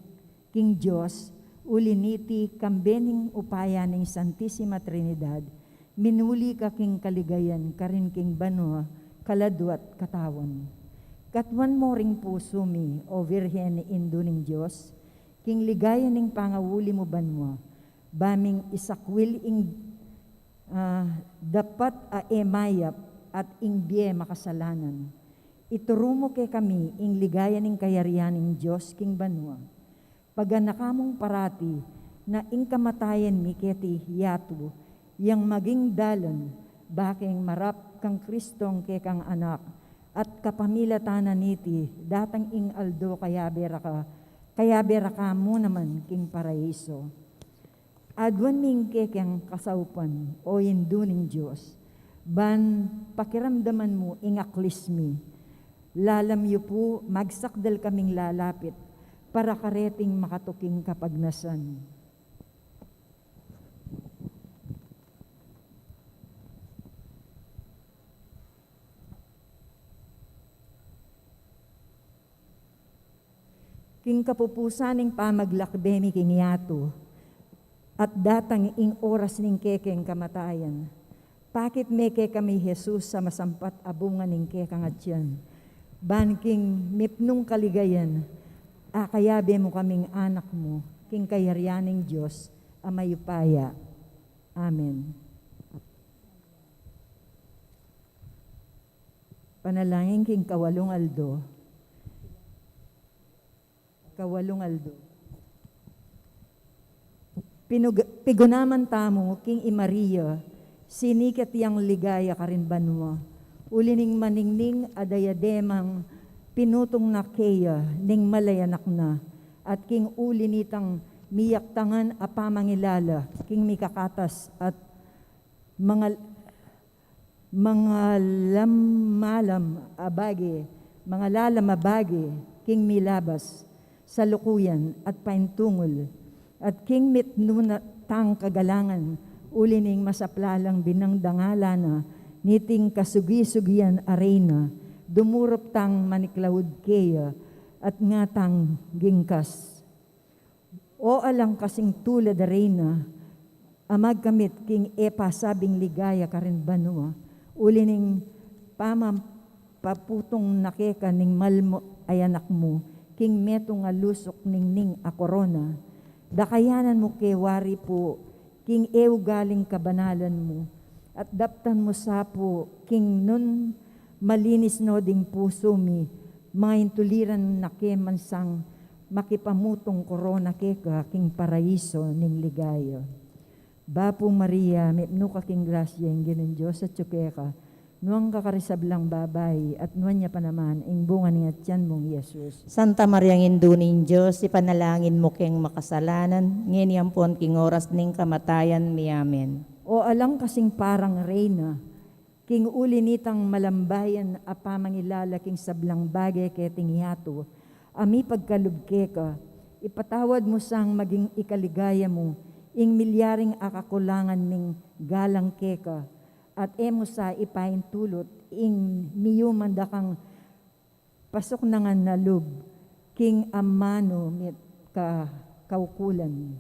king Diyos, uliniti kambening upaya ning Santissima Trinidad, minuli ka king kaligayan, karin king banwa, kaladwat katawan. Katwan mo ring puso mi, o Virhen indo ning Diyos, king ligaya ning pangawuli mo banwa, baming isakwil ing dapat emayap at ing biye makasalanan. Ituro mo kay kami ing ligaya ning kayarian ning Diyos king banwa. Paganakamong parati na ing kamatayan mi keti yato, yang maging dalan, baking marap kang Kristong ke kang anak, at kapamilatanan niti, datang ing aldo kaya beraka mo naman king paraiso. Adwan ming kekang kasaupan, o indo ning Diyos, ban pakiramdaman mo ing aklismi, lalam yu po magsakdal kaming lalapit, para kareting makatuking kapagnasan. King kapupusaning pamaglakbemi king yato, at datang ing oras ning kekeng kamatayan. Pakit meke kami Jesus sa masampat abungan ning kekang atyan. Banking mipnung kaligayan, Akayabe mo kaming anak mo, king kayaryaning Diyos, amayupaya. Amen. Panalangin king Kawalong Aldo. Kawalong Aldo. Pigunaman tamo, king Maria, sinikat yang ligaya karin banwa. Ulining maningning adayademang pinutong na keya ning malayanak na. At king ulinitang miyaktangan apamangilala, king mikakatas at mga lalam abagi, king milabas, sa lukuyan at paintungol, at king mitnuna tang kagalangan, ulining masaplalang binangdangala na, niting kasugi-sugian arena, dumurop tang maniklawud keya, at ngatang gingkas. O alang kasing tulad arena, amag kamit king epa sabing ligaya karin banua, ulining paputong nakeka ning malmo ay anak mo, king metong alusok ning a korona, dakayanan mo kay wari po, king ew galing kabanalan mo, at daptan mo sapo, king nun malinis no ding puso mi, mga intuliran na ke mansang makipamutong korona keka, king paraiso ning ligaya. Bapo Maria, mipno ka king grasya, ang ginin Diyos at tsukeka, nuang kakarisablang babay, at nuwan niya pa naman, ang bunga niya tiyan mong Yesus. Santa Mariang Indunin Diyos, ipanalangin mo keng makasalanan, ngayon pon king oras ning kamatayan mi amen. O alang kasing parang reyna, king ulinitang malambayan apamangilala king sablang bagay keting yato, ami pagkalubke ka, ipatawad mo sang maging ikaligaya mo, ing milyaring akakulangan ning galang keka, at emo sa ipain tulot, ing miyumanda kang pasok nangan na lub, king amano mit ka kaukulan.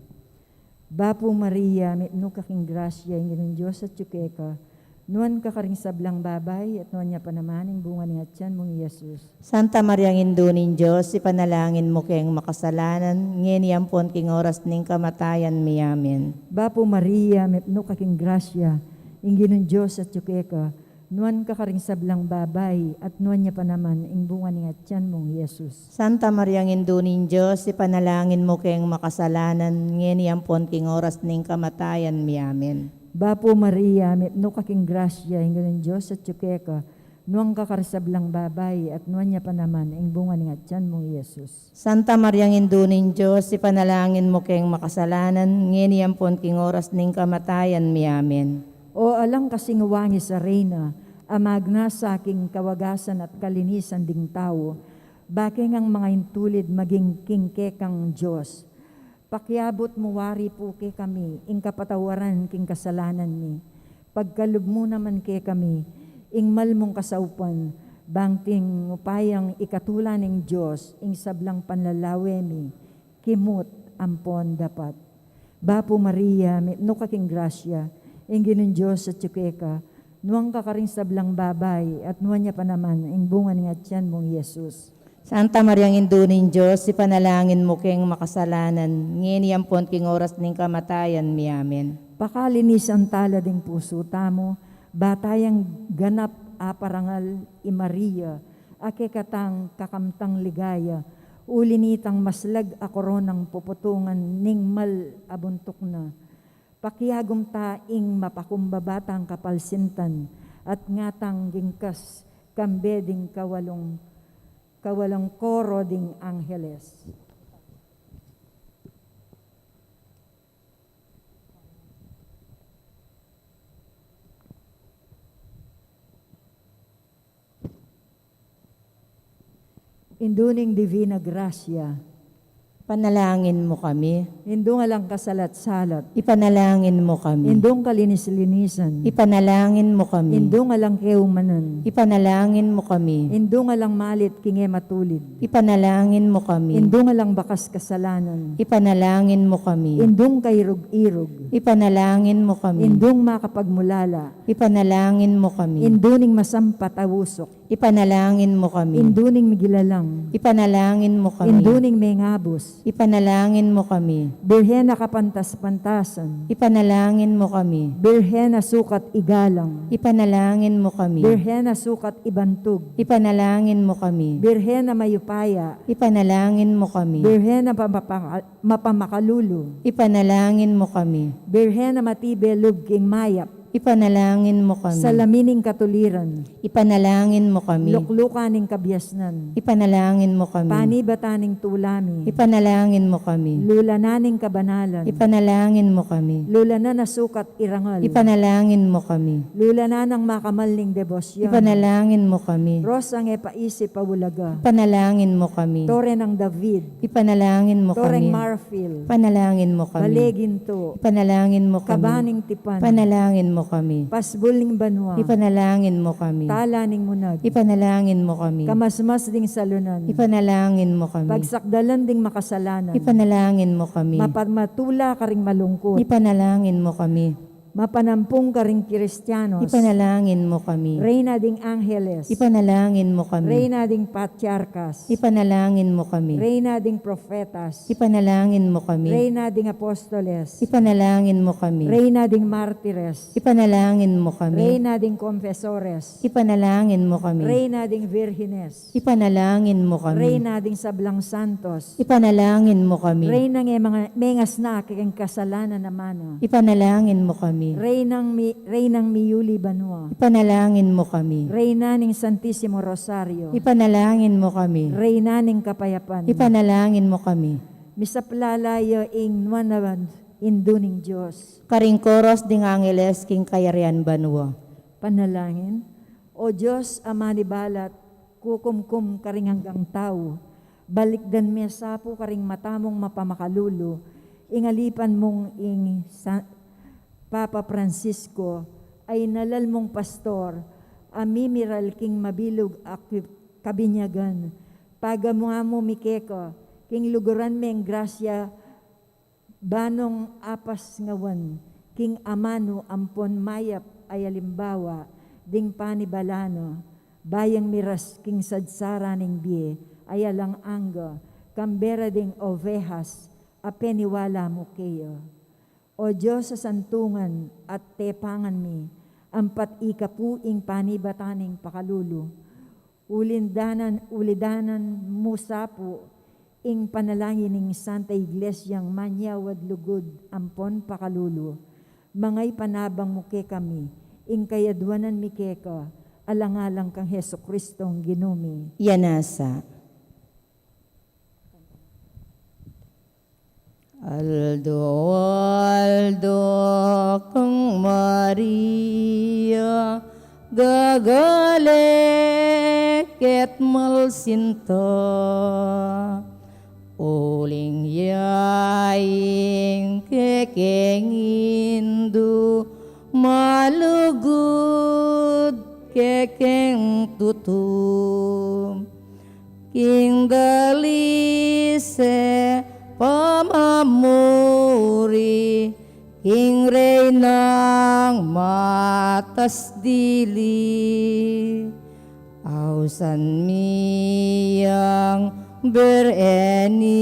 Bapo Maria, mitno ka king grasya, ng Diyos at tsukeka, nuan ka karing sablang babay, at nuan niya pa naman, ang bunga ni atyan mong Yesus. Santa Mariang Indunin Diyos, ipanalangin mo keng makasalanan, ngayon pon king oras ning kamatayan mi amen. Bapo Maria, mitno ka king grasya, ng Diyos at tsukeka, nuan ka karing sablang babay, at nuan niya pa naman, ang bunga ni atyan mong Yesus. Santa Mariang Indunin Diyos, ipanalangin mo keng makasalanan, ngayon pon king oras ning kamatayan mi amen. Bapo Maria, mitno ka king grasya, ng Diyos at tsukeka, nuang ka karisablang babay, at nuan niya pa naman, ang bunga ni atyan mong Yesus. Santa Mariang Indunin Diyos, ipanalangin mo keng makasalanan, ngayon pon king oras ning kamatayan mi amen. O alang kasing wangi sa reyna, amag na sa aking kawagasan at kalinisan ding tao, baking ang mga intulid maging kingkekang Diyos. Pakiabot mo wari po kay kami, ing kapatawaran king kasalanan ni. Pagkalub mo naman kay kami, ing malmong kasaupan, bangting upayang ikatula ng Diyos, ing sablang panlalawe mi, kimut ampon dapat. Bapo Maria, mitno ka king grasya, ing ginin Diyos at tsukeka, nuang ka karing sablang babay, at nuwan niya pa naman, ing bunga ni atyan mong Yesus. Santa Mariang Indunin Diyos, ipanalangin mo keng makasalanan, ngayon pon king oras ning kamatayan mi amen. Pakalinis ang tala ding puso tamo, batayang ganap aparangal i Maria, ake katang kakamtang ligaya, ulinitang maslag a koronang puputungan ning mal abuntok na. Pakiagom ta ing mapakumbabatang kapalsintan, at ngatang gingkas kambeding kawalang koro ding angheles. Induning Divina Gracia, Ipanalangin mo kami. Indong alang kasalat-salat. Ipanalangin mo kami. Indong kalinis-linisan. Ipanalangin mo kami. Indong alang keumanan. Ipanalangin mo kami. Indong alang malit kinge matulid. Ipanalangin mo kami. Indong alang bakas kasalanan. Ipanalangin mo kami. Indong kairog-irog. Ipanalangin mo kami. Indong makapagmulala. Ipanalangin mo kami. Induning masampatawusok. Ipanalangin mo kami. Induning migilalang. Ipanalangin mo kami. Induning mengabos. Ipanalangin mo kami. Birhen na kapantas-pantasan. Ipanalangin mo kami. Birhen na sukat igalang. Ipanalangin mo kami. Birhen na sukat ibantog. Ipanalangin mo kami. Birhen na mayupaya. Ipanalangin mo kami. Birhen na mapamakalulu. Ipanalangin mo kami. Birhen na matibelog king mayap. Ipanalangin mo kami. Salamining katuliran. Ipanalangin mo kami. Luklukaning kabyasnan. Ipanalangin mo kami. Panibataning tulami. Ipanalangin mo kami. Lulananing kabanalan. Ipanalangin mo kami. Lulana na sukat irangal. Ipanalangin mo kami. Lulana ng makamalning debosyon. Ipanalangin mo kami. Rosang epaisip pawulaga. Ipanalangin mo kami. Tore ng David. Ipanalangin mo Toreng kami. Marfil. Panalangin mo kami. Baleginto. Ipanalangin mo kami. Kabaning tipan. Panalangin mo kami. Pasbuling banwa. Ipanalangin mo kami. Talaning munag. Ipanalangin mo kami. Kamasmas ding salunan. Ipanalangin mo kami. Pagsakdalan ding makasalanan. Ipanalangin mo kami. Mapatmatula ka ring malungkot. Ipanalangin mo kami. Mapanampung ka ring Kristiyanos. Ipanalangin mo kami. Reyna ding Angeles. Ipanalangin mo kami. Reyna ding Patriarkas. Ipanalangin mo kami. Reyna ding Profetas. Ipanalangin mo kami. Reyna ding Apostoles. Ipanalangin mo kami. Reyna ding Martires. Ipanalangin mo kami. Reyna ding Confesores. Ipanalangin mo kami. Reyna ding Virgines. Ipanalangin mo kami. Reyna ding Sablang Santos. Ipanalangin mo kami. Reyna ng mga mengas na aking kasalanan naman. Ipanalangin mo kami. Reynang Miyuli Banwa. Ipanalangin mo kami. Reyna ng Santissimo Rosario. Ipanalangin mo kami. Reyna ng Kapayapan. Ipanalangin mo kami. Misaplalayo ing nuanawan induning Diyos. Karingkoros ding Angeles king kayarian banwa. Panalangin. O Diyos, Ama ni Balat, kukumkum karing hanggang tao. Balikdan mesa po karing matamong mapamakalulo. Ingalipan mong Papa Francisco ay nalal mong pastor, amimiral king mabilog kabinyagan, pagamuha mo mikeko, king luguran meng grasya, banong apas ngawan, king amano ampon mayap ay alimbawa, ding panibalano, bayang miras king sadsara ning biye, ay alang angga, kambera ding ovehas, apeniwala mo kayo. O Diyos sa santungan at tepangan mi, ampat ikapuing panibataning pakalulu, ulidanan musapo, ing panalangin ng Santa Iglesyang manyawad lugod ampon pakalulu, mangay panabang muke kami, ing kayadwanan mi keka, alangalang kang Heso Kristong ginumi. Yanasa. Aldo, Aldo, kang Maria, gagalek ket malsinta, uling yaing kekengindu, malugud kekeng tutum, king dalise pamamuri, king reynang matas dili, ausan miyang berenindu,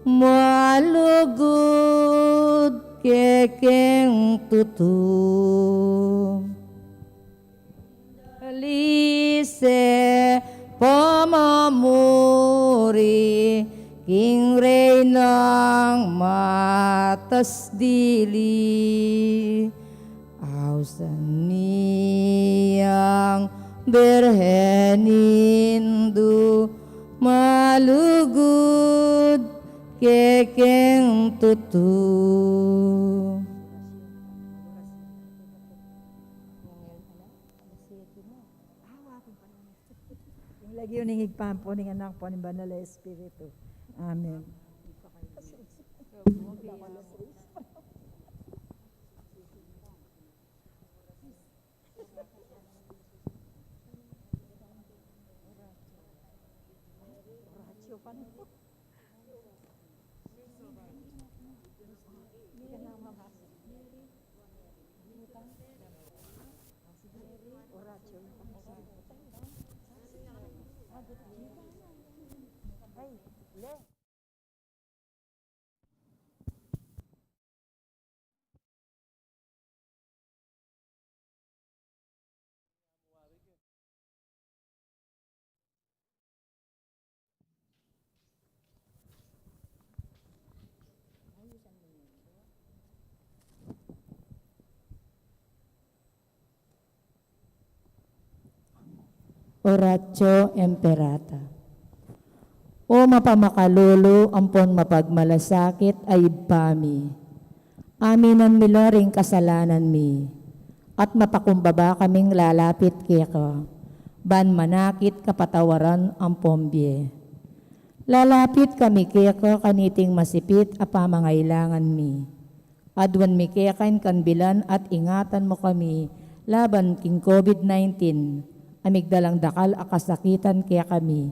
malugud kekeng tutum. Lise pamamuri, king reynang matas dili, ausan niyang berhenindu, malugud kekeng tutu. Yung lagi yung higpampo ng anak po ng Banal na Espiritu. Amen. Oratio Imperata. O mapamakalulu, ampon mapagmalasakit ay pami. Aminan mi loring kasalanan mi. At mapakumbaba kaming lalapit keka. Ban manakit kapatawaran ang pombye. Lalapit kami keka kaniting masipit a pamangailangan mi. Adwan mi kekan kanbilan at ingatan mo kami laban king COVID-19. Amigdalang dakal akasakitan kaya kami,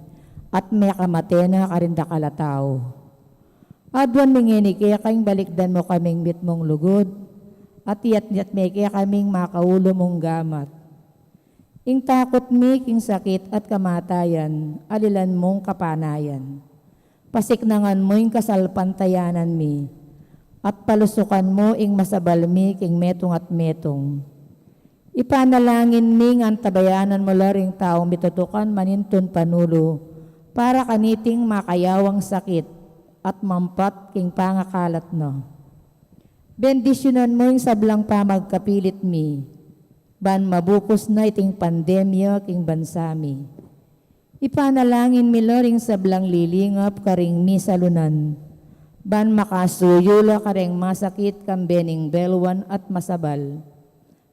at may kamatena karindakal a tao. Adwan mingini kaya kayong balikdan mo kaming bit mong lugod, at iyat may kaya kaming makaulo mong gamat. Ing takot mi king sakit at kamatayan, alilan mong kapanayan. Pasiknangan mo ing kasalpantayanan mi, at palusukan mo ing masabal mi king metong at metong. Ipanalangin mi ang tabayanan mo laring taong bitutukan maninton panulo para kaniting makayawang sakit at mampat king pangakalat no. Bendisyonan mo yung sablang pamagkapilit mi, ban mabukos na iting pandemya king bansami. Ipanalangin mi laring sablang lilingap karing mi salunan, ban makasuyula karing masakit kambening belwan at masabal.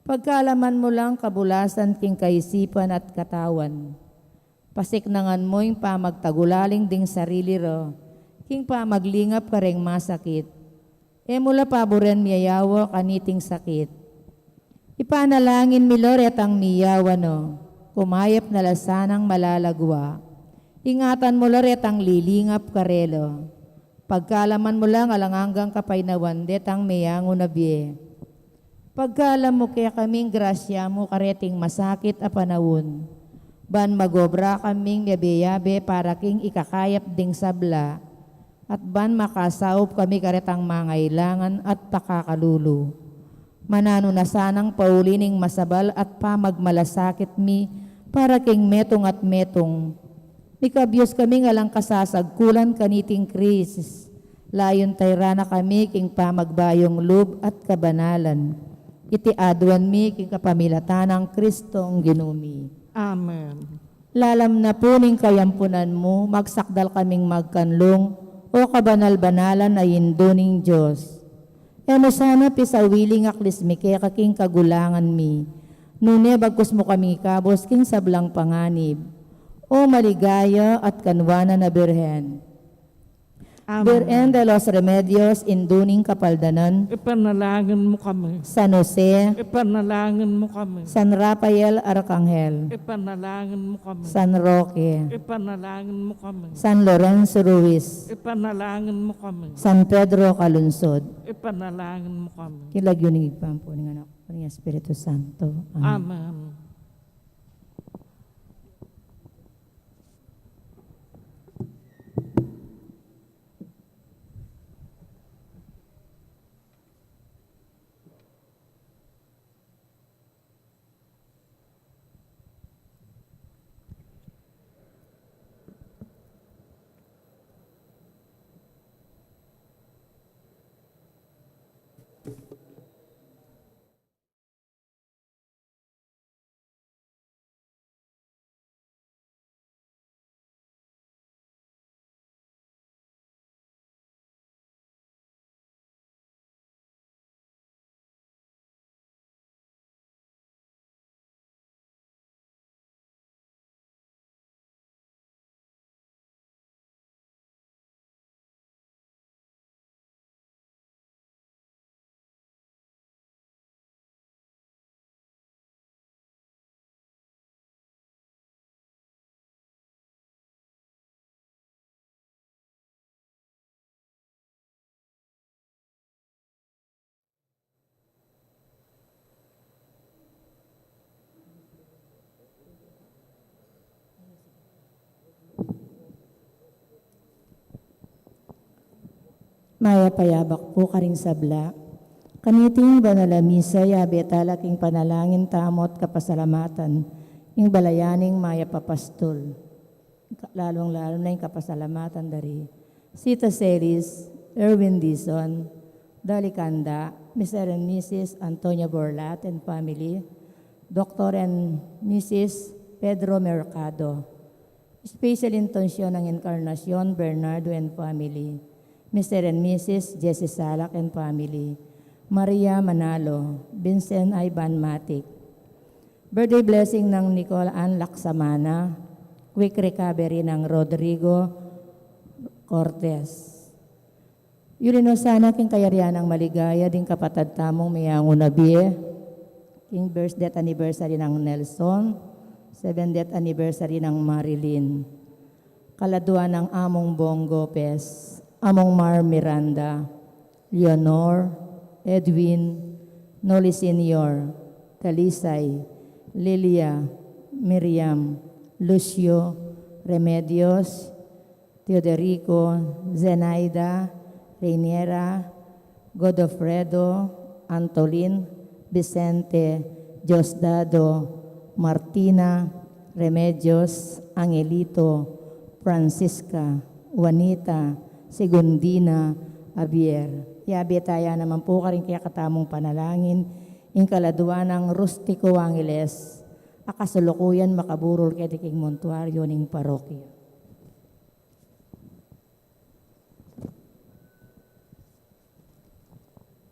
Pagkaalaman mo lang kabulasan king kaisipan at katawan. Pasiknangan mo yung pamagtagulaling ding sarili ro, king pamaglingap ka ring masakit. E mula paboren miyayawa kaniting sakit. Ipanalangin mi loret ang miyawa no, kumayap na lasanang malalagwa. Ingatan mo loret ang lilingap karelo. Pagkaalaman mo lang alangangang kapaynawan detang miyango na biye. Pagkalam mo kaya kaming grasya mo kareting masakit a panawon. Ban magobra kaming yabe-yabe para king ikakayap ding sabla. At ban makasaop kami karetang mangailangan at pakakalulu. Manano na sanang paulining masabal at pamagmalasakit mi para king metong at metong. Mikabyos kami ngalang kasasagkulan kaniting krisis. Layon tayrana kami king pamagbayong lub at kabanalan. Iti adwan mi king kapamilatan ng Kristong ginumi. Amen. Lalam na puning kayampunan mo, magsakdal kaming magkanlong o kabanal-banalan na yinduning Diyos. Ano sana pisawiling aklis mi kaya kaking kagulangan mi. Nune bagkus mo kami kabos king sablang panganib. O maligaya at kanwana na birhen. Birhen de los remedios induning kapaldanan. Ipanalangin mo kami. San Jose, Ipanalangin mo kami. San Rafael Arcangel, Ipanalangin mo kami. San Roque, Ipanalangin mo kami. San Lorenzo Ruiz, Ipanalangin mo kami. San Pedro Calunsod, Ipanalangin mo kami. kilagyo ng igpampo ng anak ko ng Espiritu Santo. Amen. Amen. Maya payabak po karing sabla. Kaniting banalamisa yabi talaking panalangin tamot kapasalamatan. Ing balayaning maya papastol. Lalong-lalo na yung kapasalamatan dari. Sita Celis, Erwin Dizon, Dalicanda, Mr. and Mrs. Antonio Borlat and family, Dr. and Mrs. Pedro Mercado. Special intensyon ng Encarnacion Bernardo and family, Mr. and Mrs. Jesse Salak and family, Maria Manalo, Vincent Ivan Matic. Birthday blessing ng Nicole Ann Laksamana, quick recovery ng Rodrigo Cortez. Yun sana king kayarian ng maligaya din kapatad tamong mayang unabie, king birthday anniversary ng Nelson, 70th anniversary ng Marilyn. Kaladua ng Among Bong Gopez, Among Mar Miranda, Leonor, Edwin, Noli Senior, Talisay, Lilia, Miriam, Lucio, Remedios, Teodorico, Zenaida, Reynera, Godofredo, Antolin, Vicente, Diosdado, Martina, Remedios, Angelito, Francisca, Juanita, Segundina, Javier. Yabi taya naman po ka rin kaya katamong panalangin, ing kaladwa ng Rustico Angeles, akasulukuyan makaburol kaya tiking montuaryo ning parokya.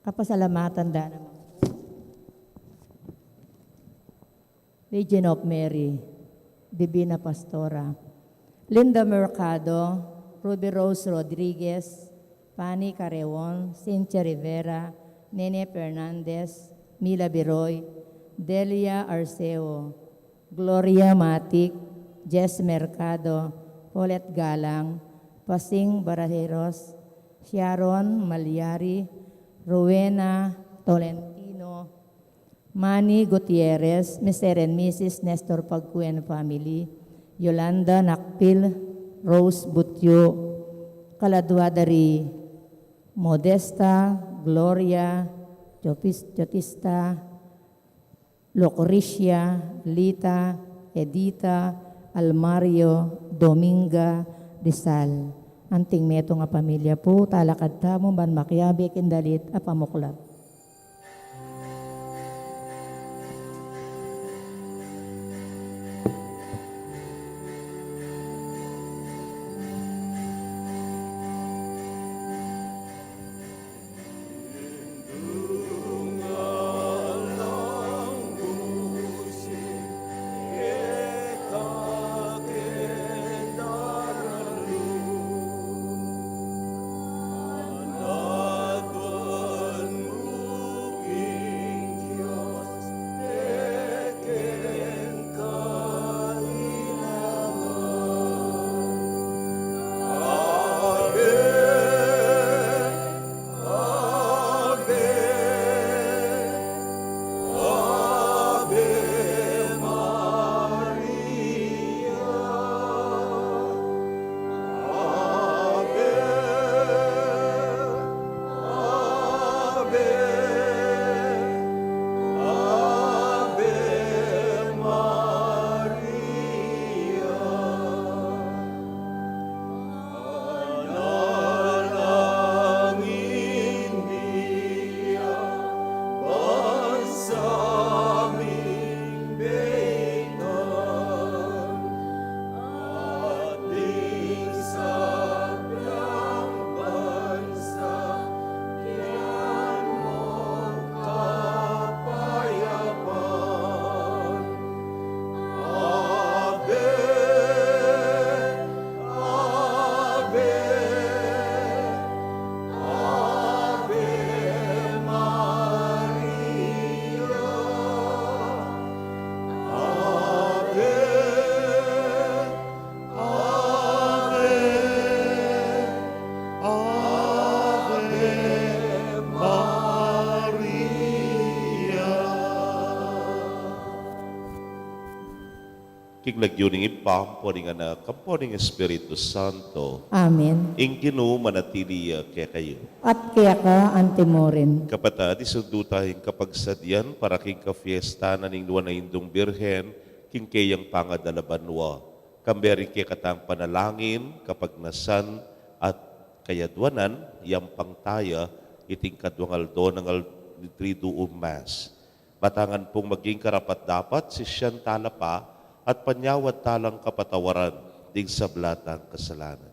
Kapasalamatan da naman. Legion of Mary, Divina Pastora, Linda Mercado, Ruby Rose Rodriguez, Fanny Carreon, Cynthia Rivera, Nene Fernandez, Mila Biroy, Delia Arceo, Gloria Matic, Jess Mercado, Paulette Galang, Pasing Barajeros, Sharon Malyari, Rowena Tolentino, Manny Gutierrez, Mr. and Mrs. Nestor Pagcuen family, Yolanda Nakpil, Rose Butyo, kaladwa dari Modesta, Gloria, Jotista, Locoricia, Lita, Edita, Almario, Dominga, Rizal. Anting meto nga pamilya po, talakad tamo, ban makyabi, kindalit, apamuklat. king nagyuning ipampo ning anak, kampo ning Espiritu Santo, Amen. ing Ginoo manatili kaya kayo. At kaya ka, antimorin. Kapatid, isundo tayong kapagsadyan para king kafiesta na ning luwa na indong birhen, king kayang pangadalabanwa. Kamberi kay katang panalangin, kapag nasan at kayadwanan, yang pangtaya, iting kadwangaldo ng Triduum Mass. Batangan pong maging karapat-dapat si siyan talapa at panyawat talang kapatawaran ding sablatang kasalanan.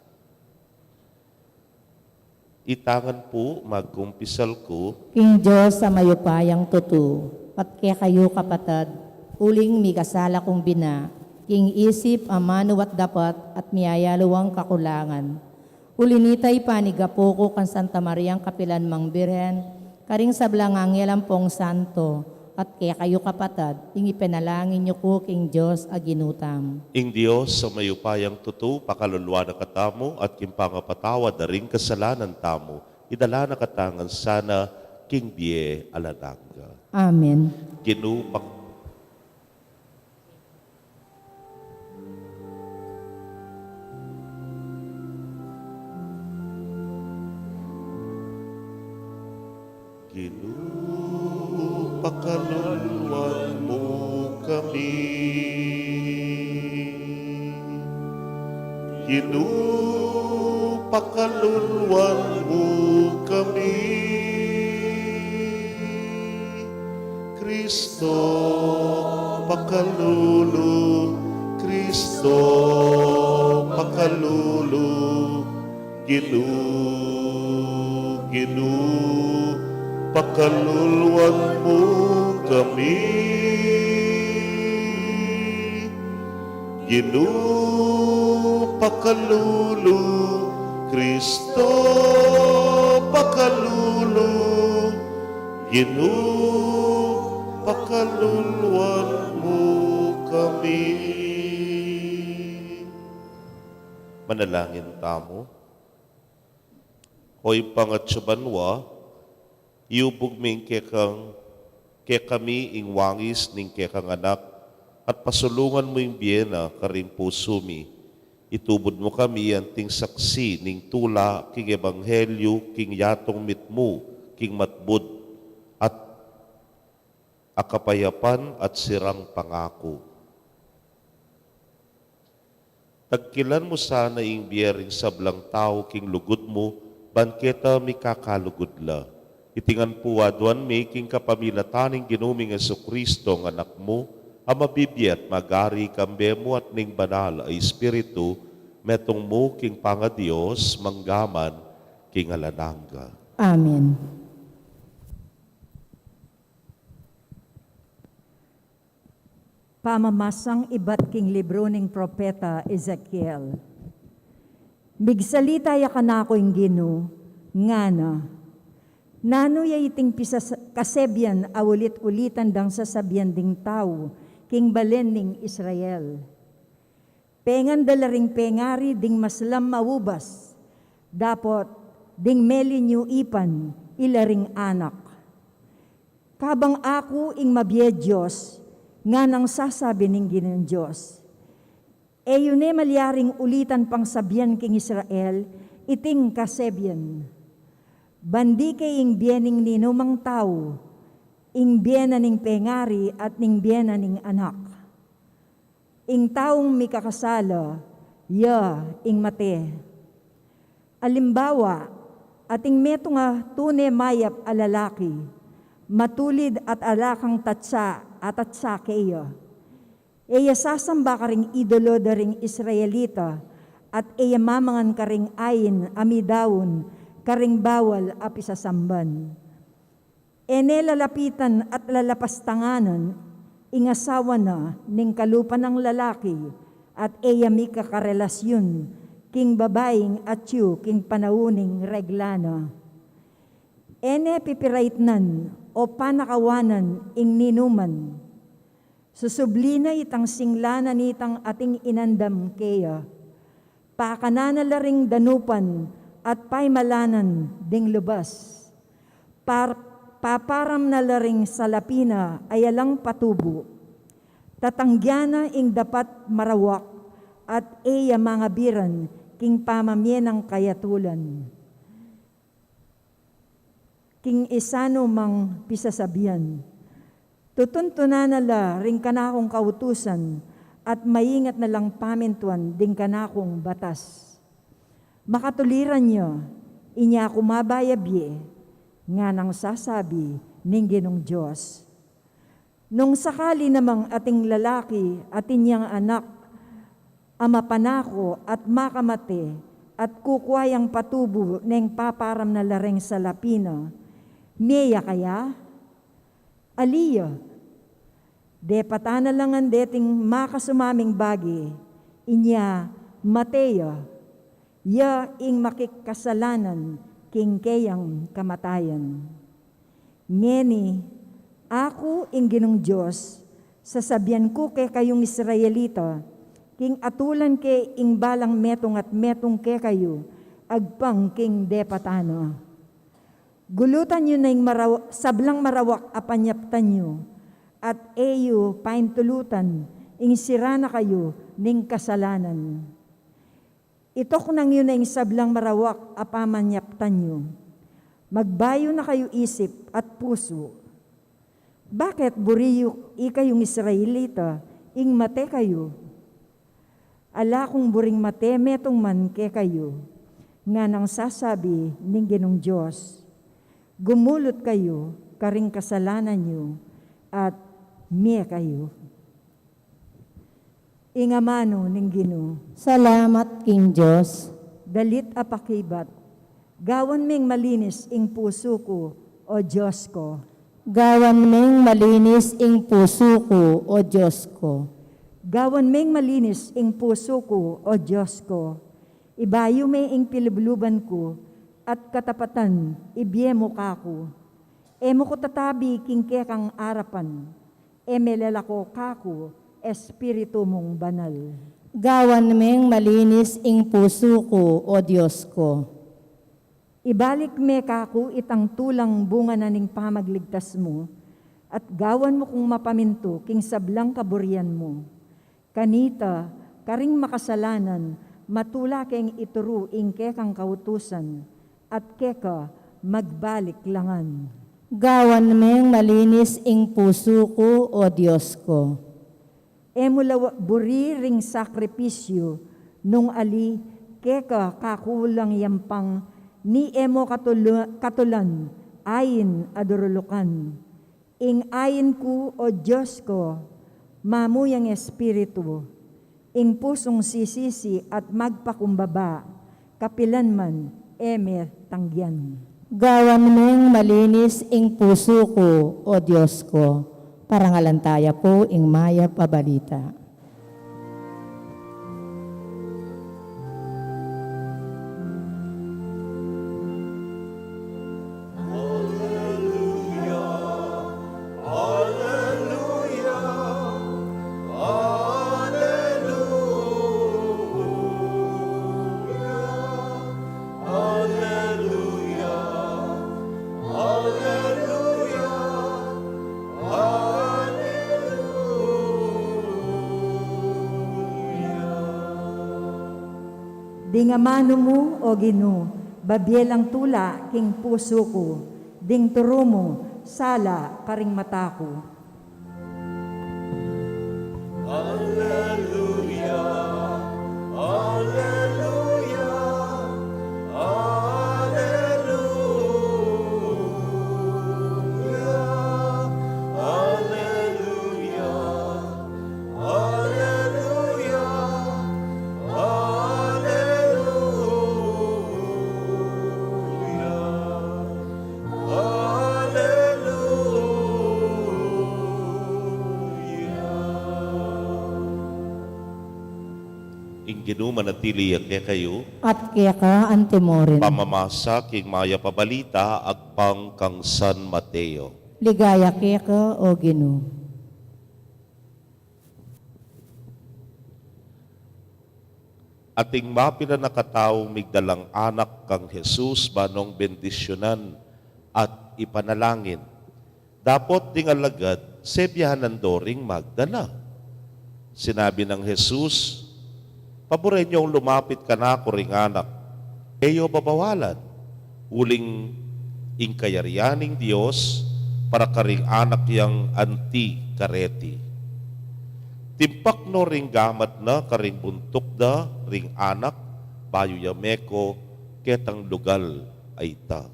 Itangan po magkumpisal ko, King Diyos sa mayupayang tutu, at kaya kayo kapatad, uling mi kasala kong bina, king isip amano at dapat at miyayaluwang kakulangan. Ulinitay panigapo ko kan Santa Mariang Kapilan Mang Birhen, karing sablang angyelang pong santo, at kaya kayo kapatad, ing ipenalangin niyo ko king Diyos aginutam. ing Diyos sa mayupayang tutu, pakaluluwa na katamo at kimpangapatawad na ring kasalanan tamo, idala na katangan sana, king Bie Alananga. Amen. Ginupak pakaluluwan mo kami. Pakaluluwan mo kami. Kristo, pakalulu, Kristo, pakalulu, Ginu, pakaluluwan mo kami. Ginu, pakalulu, Kristo, pakalulu, Ginu, pakaluluwan mo kami. Manalangin tamo. Hoy pangatsubanwa, iubog ming kekang kami ing wangis ning kekang anak at pasulungan mo yung biyena karing puso mi. Itubod mo kami anting saksi ning tula king ebanghelyo king yatong mitmu king matbud at akapayapan at sirang pangako. Tagkilan mo sana ing biyering sablang tao king lugod mo, banketa mi kakalugudla. Itingan po adwan mi king kapamilataning ginuming Jesucristo ng anak mo, ang mabibiyat magari kambe mo at ning banal ay Espiritu, metong mo king pangadiyos, manggaman king alananga. Amen. Pamamasang iba't king libro ning propeta Ezekiel. Migsalita ya kanako ing Ginoo, ngana, nano ya iting kasebyan awulit-ulitan dang sasabihan ding tao, king balen ning Israel. Pengan dalaring pengari ding maslam mawubas, dapot ding melinyo ipan, ilaring anak. Kabang ako ing mabye Diyos, nga nang sasabi ning Ginoong Diyos. E yun malyaring ulitan pang sabyan king Israel, iting kasebyan. Bandi kay ing biening ninumang tao, ing biena ning pengari at ning biena ning anak. Ing taong mikakasala, ya ing mate. Alimbawa, ating meto nga tune mayap alalaki, matulid at alakang tatsa at keya. Eya sasamba ka ring idolo da ring Israelita at eya mamangan ka ring ayin amidawon ka ring bawal api sasamban. Ene lalapitan at lalapastanganan ingasawa na ning kalupan ng lalaki at eya mi kakarelasyon king babaeng at yu king panauning reglana. Ene pipiraitnan o panakawanan ing ninuman. Susublina itang singlana nitang ating inandam keya. Pakanana laring danupan at paimalanan ding lubas. Paparam na laring salapina ayalang patubo. Tatanggana ing dapat marawak at eya mga biran king pamamye ng kayatulan. King isano mang pisasabihan. Tutuntunan nala ring kanakong kautusan at maingat na lang pamintuan ding kanakong batas. Makatuliran niyo, inya kumabayabye, nga nang sasabi ning Ginong Diyos. Nung sakali namang ating lalaki at inyang anak, ama panako at makamate at kukwayang patubo neng paparam na lareng sa lapina, meya kaya? Aliya, de patana lang ang deting makasumaming bagi, inya mateya, ya ing makikasalanan king kayang kamatayan. Ngeni, ako ing Ginong Diyos, sasabihan ko kay kayong Israelita, king atulan kay ing balang metong at metong kay kayo, agpang king depatano. Gulutan nyo na ing sablang marawak apanyaptan nyo, at eyo paintulutan, ing sirana kayo ning kasalanan. Itok nang yun na ing sablang marawak apamanyaptan nyo. Magbayo na kayo isip at puso. Bakit buriyo ikayong Israelita, ing mate kayo? Ala kung buring mate metong man ke kayo, nga nang sasabi ning Ginong Diyos, gumulot kayo, karing kasalanan nyo, at miye kayo. Ingamano ning Ginoo, Salamat, King Diyos. dalit apakibat, gawan ming malinis ing puso ko, o Diyos ko. Gawan ming malinis ing puso ko, o Diyos ko. Gawan ming malinis ing puso ko, o Diyos ko. Ibayo may ing pilibluban ko, at katapatan, ibyemo kako. Emo ko tatabi king kekang arapan, emelalako kako, Espiritu mong banal. Gawan ming malinis ing puso ko, o Diyos ko. Ibalik me kako itang tulang bunga na ning pamagligtas mo, at gawan mo kung mapaminto king sablang kaburian mo. Kanita, karing makasalanan, matula keng ituro ing kekang kautusan, at keka magbalik langan. Gawan ming malinis ing puso ko, o Diyos ko. Emula buri ring sakripisyo, nung ali keka kakulang yampang, ni emo katulan, ayin adurulukan. Ing ayin ko, o Diyos ko, mamuyang espiritu, ing pusong sisisi at magpakumbaba, kapilan man, eme tangyan. Gawan ming malinis ing puso ko, o Diyos ko. Parangalantaya po ing maya pabalita. Ding amano mo, o Ginoo, babyelang tula king puso ko, ding turo mo, sala karing mata ko. Ing Ginoo manatili kay kayo, At kaya ka antimorin. pamamasa king maya pabalita agpang kang San Mateo. Ligaya kaya ka, o Ginoo. Ating mapila nakataong migdalang anak kang Jesus banong bendisyonan at ipanalangin. Dapot ting alagad, sebyahan doring magdala. Sinabi ng Jesus, paborin niyong lumapit ka na ako ring anak. Eyo babawalan. Uling ingkayarianing Diyos para karing anak yang anti kareti. Timpak no ring gamat na karing buntok da ring anak bayo yameko ketang lugal ay ta.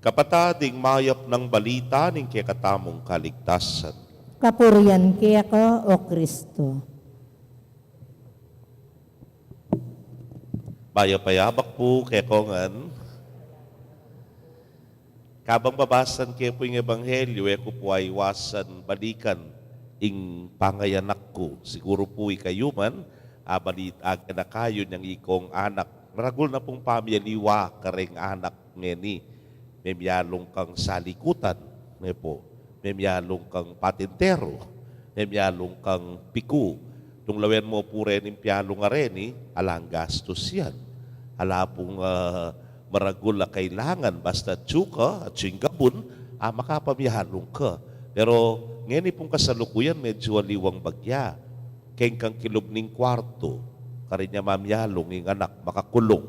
Kapatading mayap ng balita ning kekatamong kaligtasan. Kapurian ka, O Kristo. Bayapayabak po kekongan. Kabang babasan kayo po yung ebanghelyo, ko po ay wasan balikan ing pangayanak ko. Siguro po ikayuman, balit aga na kayo niyang ikong anak. Maragul na pong pamiyaliwa kareng anak ngeni. May miyalong kang salikutan, may miyalong kang patintero, may miyalong kang piku. Tung lawen mo po rin yung piyalong areni, alang gastos yan. Ala pong maragul na kailangan, basta tsuka at tsingabun, makapamihalong ka. Pero ngayon pong kasalukuyan, medyo aliwang bagya. Keng kang kilubning kwarto, karinya mamyalong yung anak, makakulong,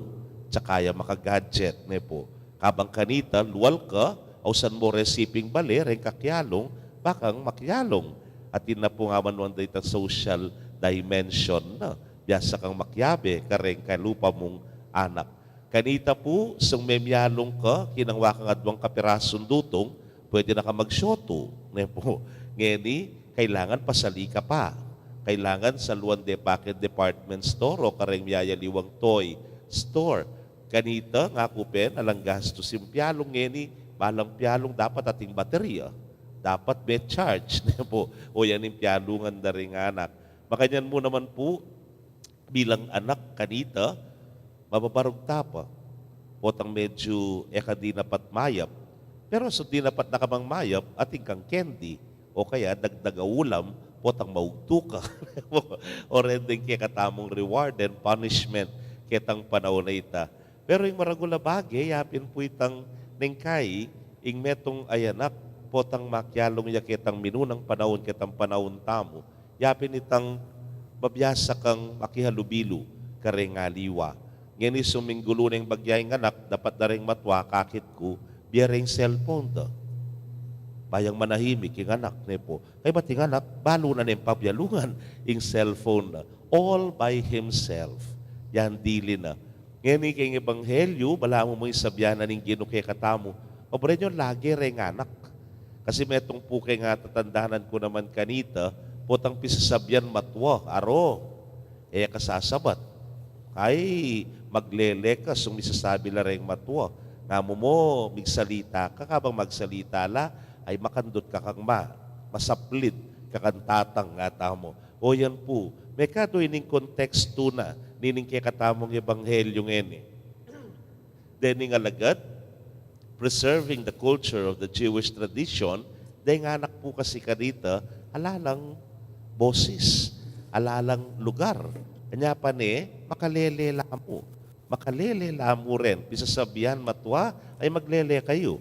tsakaya makagadget, po. Kabang kanita, luwal ka, ausan mo resiping bale, rin kakyalong, bakang makyalong. At yun na po nga manuan dito social dimension na. Biyasa kang makyabe, kareng kalupa mong anak. Kanita po, sung memyalong ka, kinangwa kang adwang kapirasun dutong, pwede na ka magsyoto. Ngeni, kailangan pasali ka pa. Kailangan sa Luan de Packet Department Store o kareng miyayaliwang toy store. Kanita, nga kupen, alang gastos yung piyalong ngeni, malang piyalong dapat ating baterya. Dapat may charge. O yan yung piyalungan na rin anak. Makanyan mo naman po, bilang anak kanita, mababarog tapa. Potang medyo di napat mayap. Pero so di napat nakamang mayap, ating kang candy. O kaya dagdag ulam, potang maugto ka. O rending kaya katamong reward and punishment kitang panahon na ita. Pero yung maragula bagay, yapin po itang nengkay, ing metong ayanak, potang makyalong yakitang minunang panahon kitang panahon tamo. Yapin itang babiyasa kang makihalubilo, kareng aliwa. Ngayon suminggulo ng bagyayang anak, dapat na rin matwa, kakit ko, biyareng cellphone da. Bayang manahimik yung anak, po. Kaya ba't yung anak, balo na ng pabyalungan yung cellphone na. All by himself. Yan dili na. Ngayon kayong ebanghelyo, bala mo mo yung sabyanan ng ginukay katamo. Paborin nyo, lagi rin anak. Kasi metong po kay nga tatandanan ko naman kanita, potang pisasabyan matwa, aro, kasasabat. Ay, maglele ka, sung misasabi la rin matwa. Nga mo, migsalita ka, kabang magsalita la, ay makandot ka kang masaplid, kakantatang nga tamo. O yan po, may kadoy ning konteksto na, nining kaya katamong ebanghelyo ngeni. Dening alagad, preserving the culture of the Jewish tradition, dahil nga anak po kasi kanita, alalang boses, alalang lugar. Kanya pa ni, makalele mo. Makalele mo rin. Pisasabihan matwa, ay maglele kayo.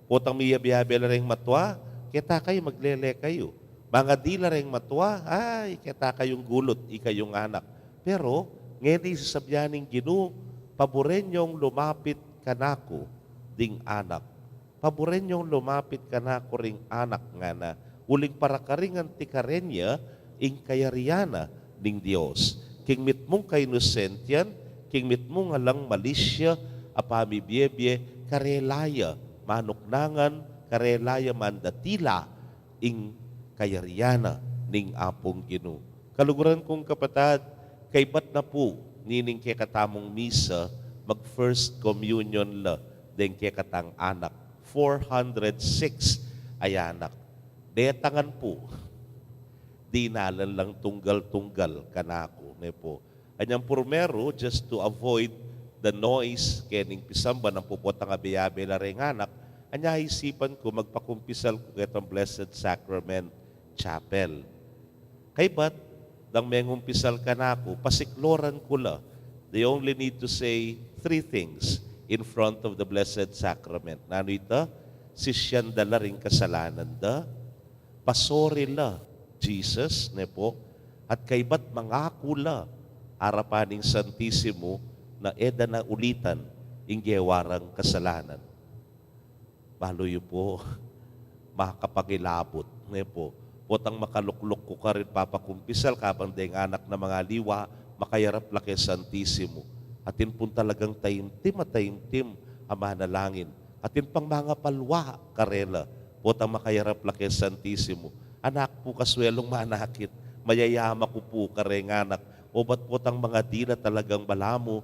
Potang miyabiyabi la rin matwa, kita kayo, maglele kayo. Mga dila rin matwa, ay, kita kayong gulot, ikayong anak. Pero, ngayon sasabihaning Ginoo, paborin niyong lumapit kanako ding anak. Paborin niyong lumapit kanako ring anak nga na, uling para karingan tikarenya, ing kayariana ding Diyos. King mit mong kainosentyan, king mit mong alang malisya, apamibiyebye, karelaya, manuknangan, karelaya mandatila, ing kayariana ning apong Ginoo. Kaluguran kong kapatad, kay ba't na po nining kay katamong misa mag-first communion la den kay katang anak. 406 ay anak. Detangan po, di nalan lang tunggal-tunggal kanako. Po. Anyang purmero, just to avoid the noise, kening pisamba ng pupotang abiyabe la ring anak, anya isipan ko magpakumpisal ko itong Blessed Sacrament Chapel. Kay ba't dang may ngumpisal ka na ako, pasikloran ko la. They only need to say 3 things in front of the Blessed Sacrament. Nano ito? Sisyan dala rin kasalanan da, pasorila, Jesus, ne po, at kaibat mangakula, arapaning Santissimo, na eda na ulitan, inggewarang kasalanan. Baloy po, makakapagilabot, ne po, potang makaluklok ko ka rin papakumpisal kapang deng anak na mga liwa, makayarap laki Santissimo. Atin pun talagang taimtim at taimtim ang manalangin. Atin pang mga palwa, karela, potang makayarap laki Santissimo. Anak po kaswelong manakit, mayayama ko po kareng anak. O ba't potang mga dila talagang balamo,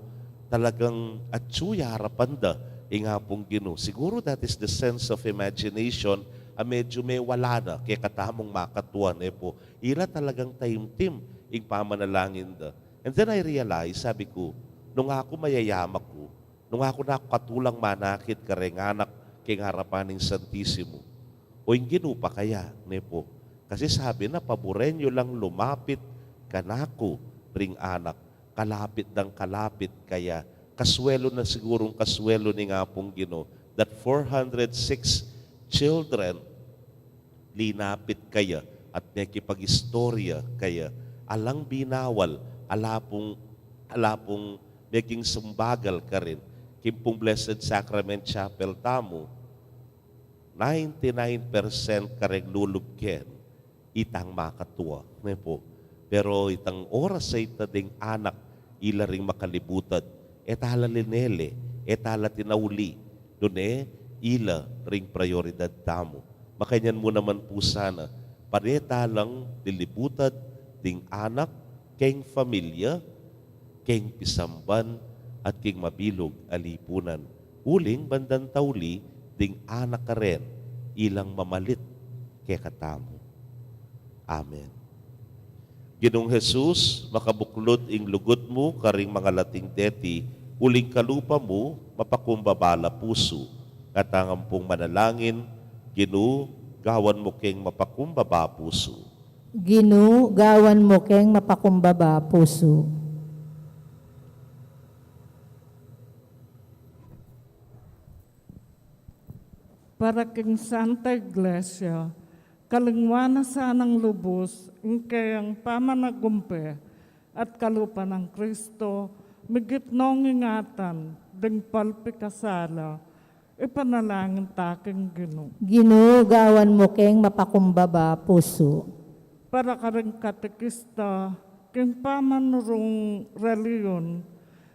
talagang atsuya harapanda, nga pong Ginoo. Siguro that is the sense of imagination, medyo may wala na, kaya katamong makatuan, po. Ira talagang taimtim, ing pamanalangin da. And then I realize, sabi ko, nung ako mayayama ko, nung ako na katulang manakit kareng anak, kay harapan ng Santissimo, o yung Ginoo pa kaya, po. Kasi sabi na, paborenyo lang lumapit kanako, ring anak, kalapit ng kalapit, kaya kaswelo na sigurong kaswelo ni nga pong Ginoo, that 406 children linapit kaya at nakipag-istorya kaya alang binawal, alapong naging sumbagal ka rin. Kimpong Blessed Sacrament Chapel tamo, 99% kareng lulubken, itang makatuwa. Po. Pero itang oras sa itading anak, ila ring makalibutad, etala linele, etala tinauli, doon ila ring prioridad tamo. Makanyan mo naman po sana, pareta lang dilibutad, ding anak, keng familia, keng pisamban, at keng mabilog alipunan. Uling bandang tauli, ding anak ka rin, ilang mamalit kay katamo. Amen. Ginong Jesus, makabuklod ing lugot mo, karing mga lating deti, uling kalupa mo, mapakumbabala puso, katangam pong manalangin, Ginoo, gawan mo keng mapakumbaba puso. Ginoo, gawan mo keng mapakumbaba puso. Para king Santa Iglesia, kalingwana sanang lubos, kayang pamanagumpe, at kalupa ng Kristo, migit nong ingatan, ding palpi kasala, ipanalangin taking Ginoo. Ginoo, gawan mo keng mapakumbaba puso. Para ka rin katekista, king pamanurong reliyon,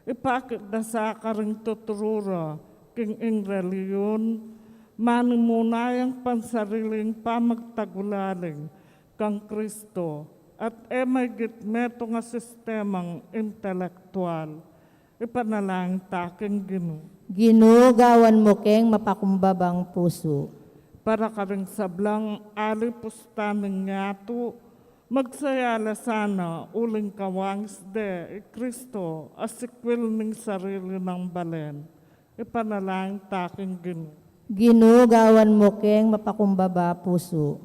ipakit na sa ka rin tuturura, king ing reliyon, manimunayang pansariling pamagtagulaling kang Kristo at may gitmeto nga sistemang intelektual. Ipanalangin taking Ginoo. Ginoo, gawan mo keng mapakumbabang puso. Para ka rin sablang alipustaning yato, magsayala sana uling kawangs de Kristo asikwil ning sarili ng balen. Ipanalangin taking Ginoo. Ginoo, gawan mo keng mapakumbaba puso.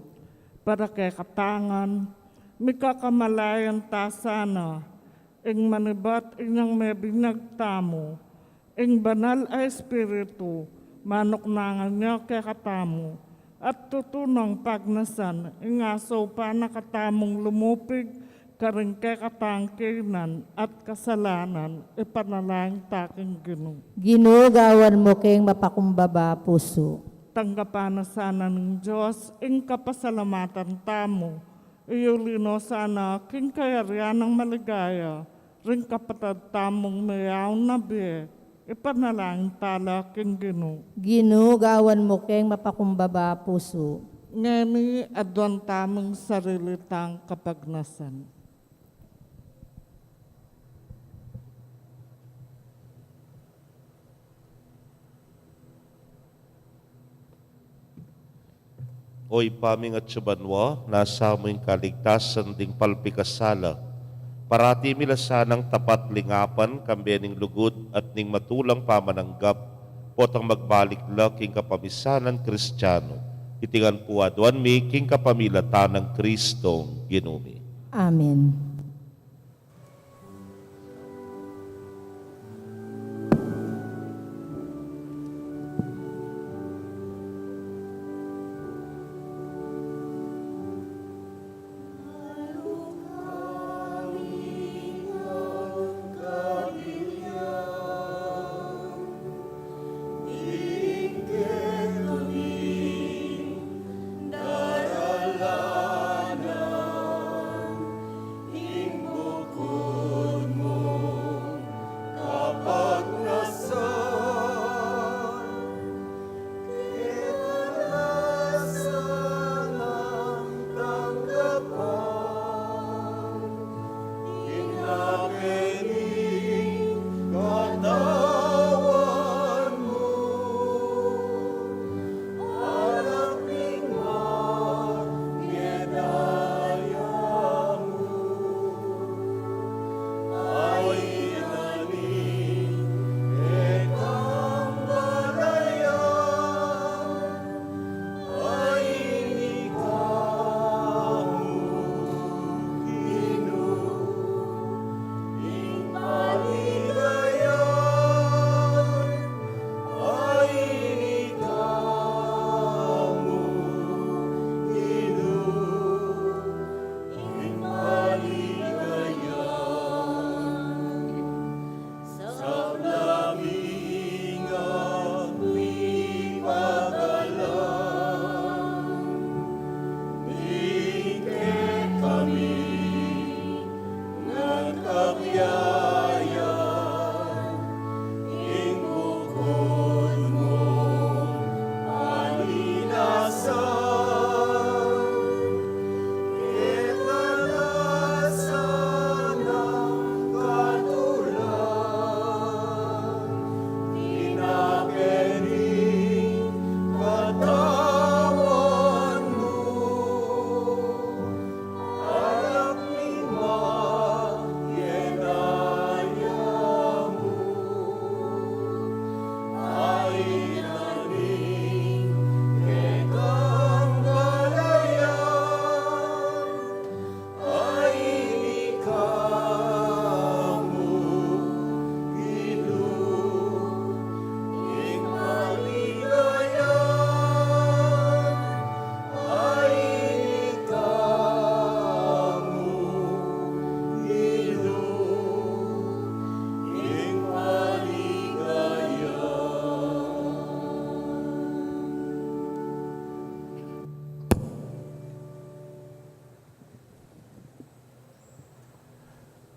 Para kay katangan, may kakamalayan ta sana, ing manibat inyang may binagtamo, ing banal ay espiritu, manok nangan niya kay katamo, at tutunang pagnasan, ing aso pa nakatamong lumupig, karing kay katangkinan at kasalanan, ipanalangin taking Ginoo. Ginoo, gawan mo keng mapakumbaba puso. Tanggapan na sana ng Diyos, ing kapasalamatan tamo, iyulino sana king kayarian ng maligaya, ring kapatad tamong mayaw na biye, ipanalangin tala king Ginoo. Ginoo, gawan mo keng mapakumbaba puso. Ngeni adwan tamong sarili tang kapagnasan. Oy paming at subanwa, nasa aming kaligtasan ding palpikasala. Parati milasanang tapat lingapan, kambening lugod at ning matulang pamananggap, potang magbalik la king kapamisanan Kristiyano. Itingan po adwan mi king kapamilatan ng Kristong Ginumi. Amen.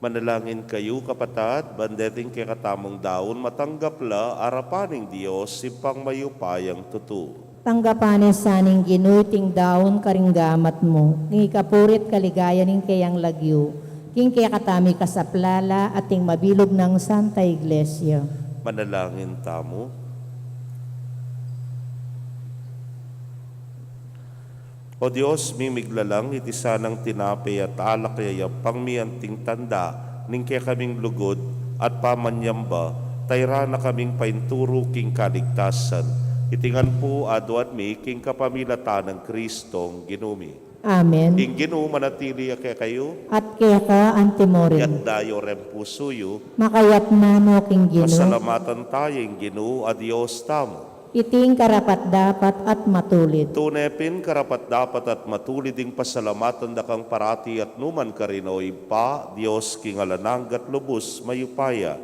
Manalangin kayo, kapatad, bandeting kay katamong daon, matanggapla, arapaning Diyos, si pangmayupayang tutu. Tanggapanin saning ginuting daon karinggamat mo, king ikapurit kaligayan ning kayang lagyo, king kaya katami kasaplala at ting mabilog ng Santa Iglesia. Manalangin tamo. O Diyos, mimiglalang iti sanang tinape at alak kaya pangmianting tanda ning kaya kaming lugod at pamanyamba, tayra na kaming painturo king kaligtasan. Itingan po aduan mi king kapamilatan ng Kristong ginumi. Amen. Ing Ginoo manatili kaya kayo, At kaya ka antimorin, yat dayo rem pusuyo, makayat na mo king Ginoo, masalamatan tayong Ginoo a Diyos tamo. iting karapat dapat at matulit. Tunepin karapat dapat at matulid ding pasalamatan da kang parati at numan karinoy pa, Diyos kingalananggat lubos mayupaya.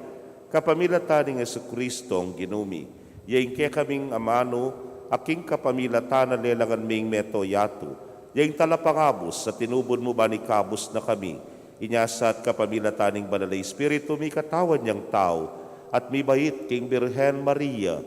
Kapamilatan ng Jesucristong ginumi. Yaing kaya kaming amano, aking kapamilatan na lelangan ming meto yato. Yaing talapangabos sa tinubod mo ba ni kabos na kami. Inyasa at kapamilatan ng Banal na Espiritu, mi katawan niyang tao, at mi bait king Birhen Maria.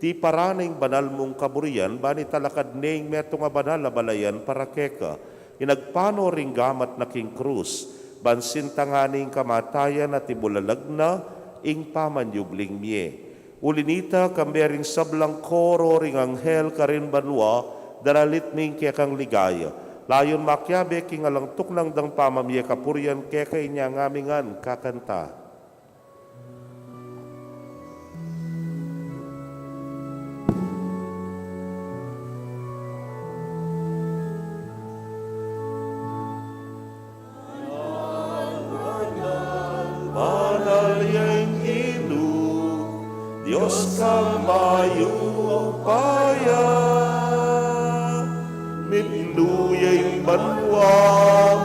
Ti paraning banal mong kaburian, bani talakad ning meto nga banal na balayan para keka. Inagpano ring gamat na king krus, bansin tanganing kamatayan at ibulalag na, ing pamanyubling miye. Ulinita kambering sablang koro ring anghel karin banwa, daralit ming kekang ligaya. Layon makyabe king alang tuklang dang pamamye kapurian keka inya ngamingan kakanta. Diyos kang mayupaya, mitnuyay banwa,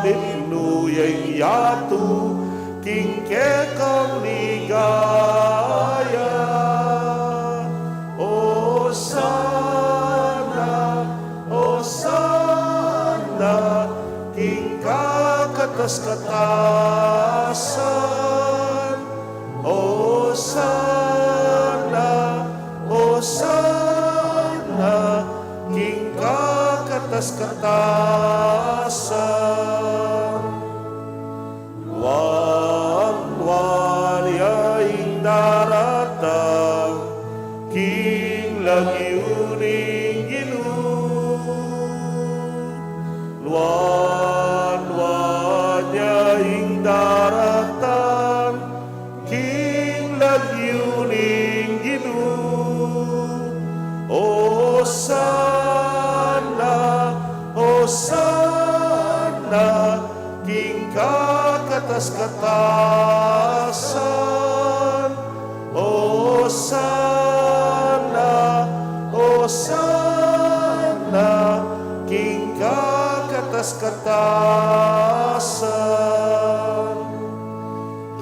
mitnuyay yatu, kingke kang ligaya. O sana, king kakatas-katasan. O sana, king kakatas-katasan. Wan yaing daratang, king lagyuning Ginoo. Wan yaing daratang, king lagyuning Ginoo. O sana, king kakatas-katasan. O sana, king kakatas-katasan.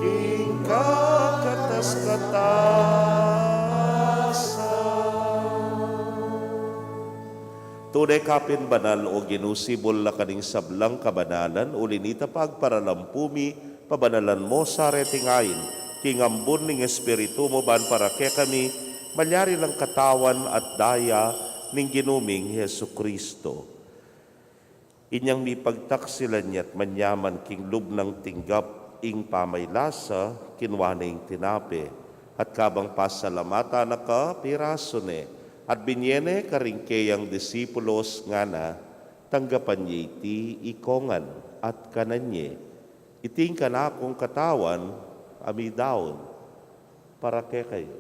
King Tunay kapin banal o ginusibol na kaning sablang kabanalan, ulinita pagparalampumi, pabanalan mo sa retingayin, kingambun ning Espiritu mo ban para kaya kami, malyari lang katawan at daya ning ginuming Hesu Kristo. Inyang mipagtaksilan niya't manyaman king lubnang tinggap ing pamaylasa, kinwaning tinape, at kabang pasalamata na ka piraso ne, at binyene karingkeyang disipulos nga na, tanggapan niya iti ikongan at kananye. Iting kanakong katawan, amidaon, para kay kayo.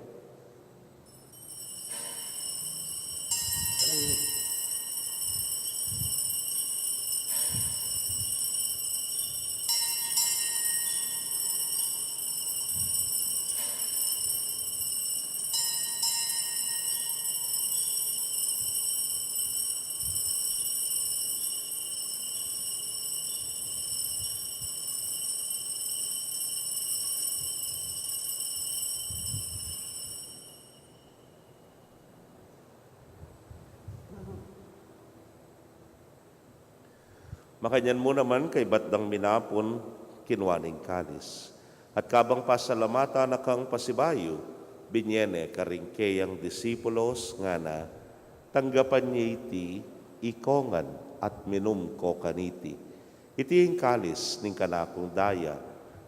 Makanyan mo naman kay batdang minapon, kinwaning kalis. At kabang pasalamata na kang pasibayo, binyene karing kayang disipulos nga na, tanggapan niya iti, ikongan at minum ko kaniti. Iti yung kalis ning kanakong daya,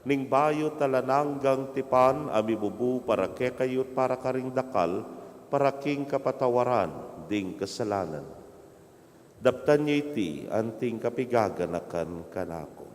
ning bayo talananggang tipan amibubu para kekayot para karing dakal, para king kapatawaran ding kasalanan. Daptan niya iti anting kapigaganakan kanako.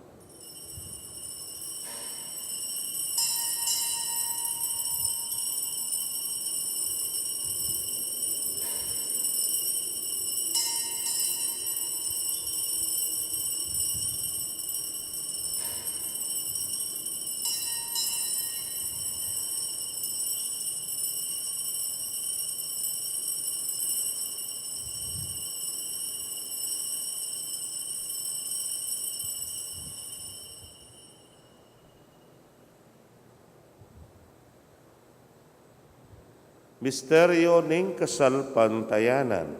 Misteryo ning kasalpantayanan.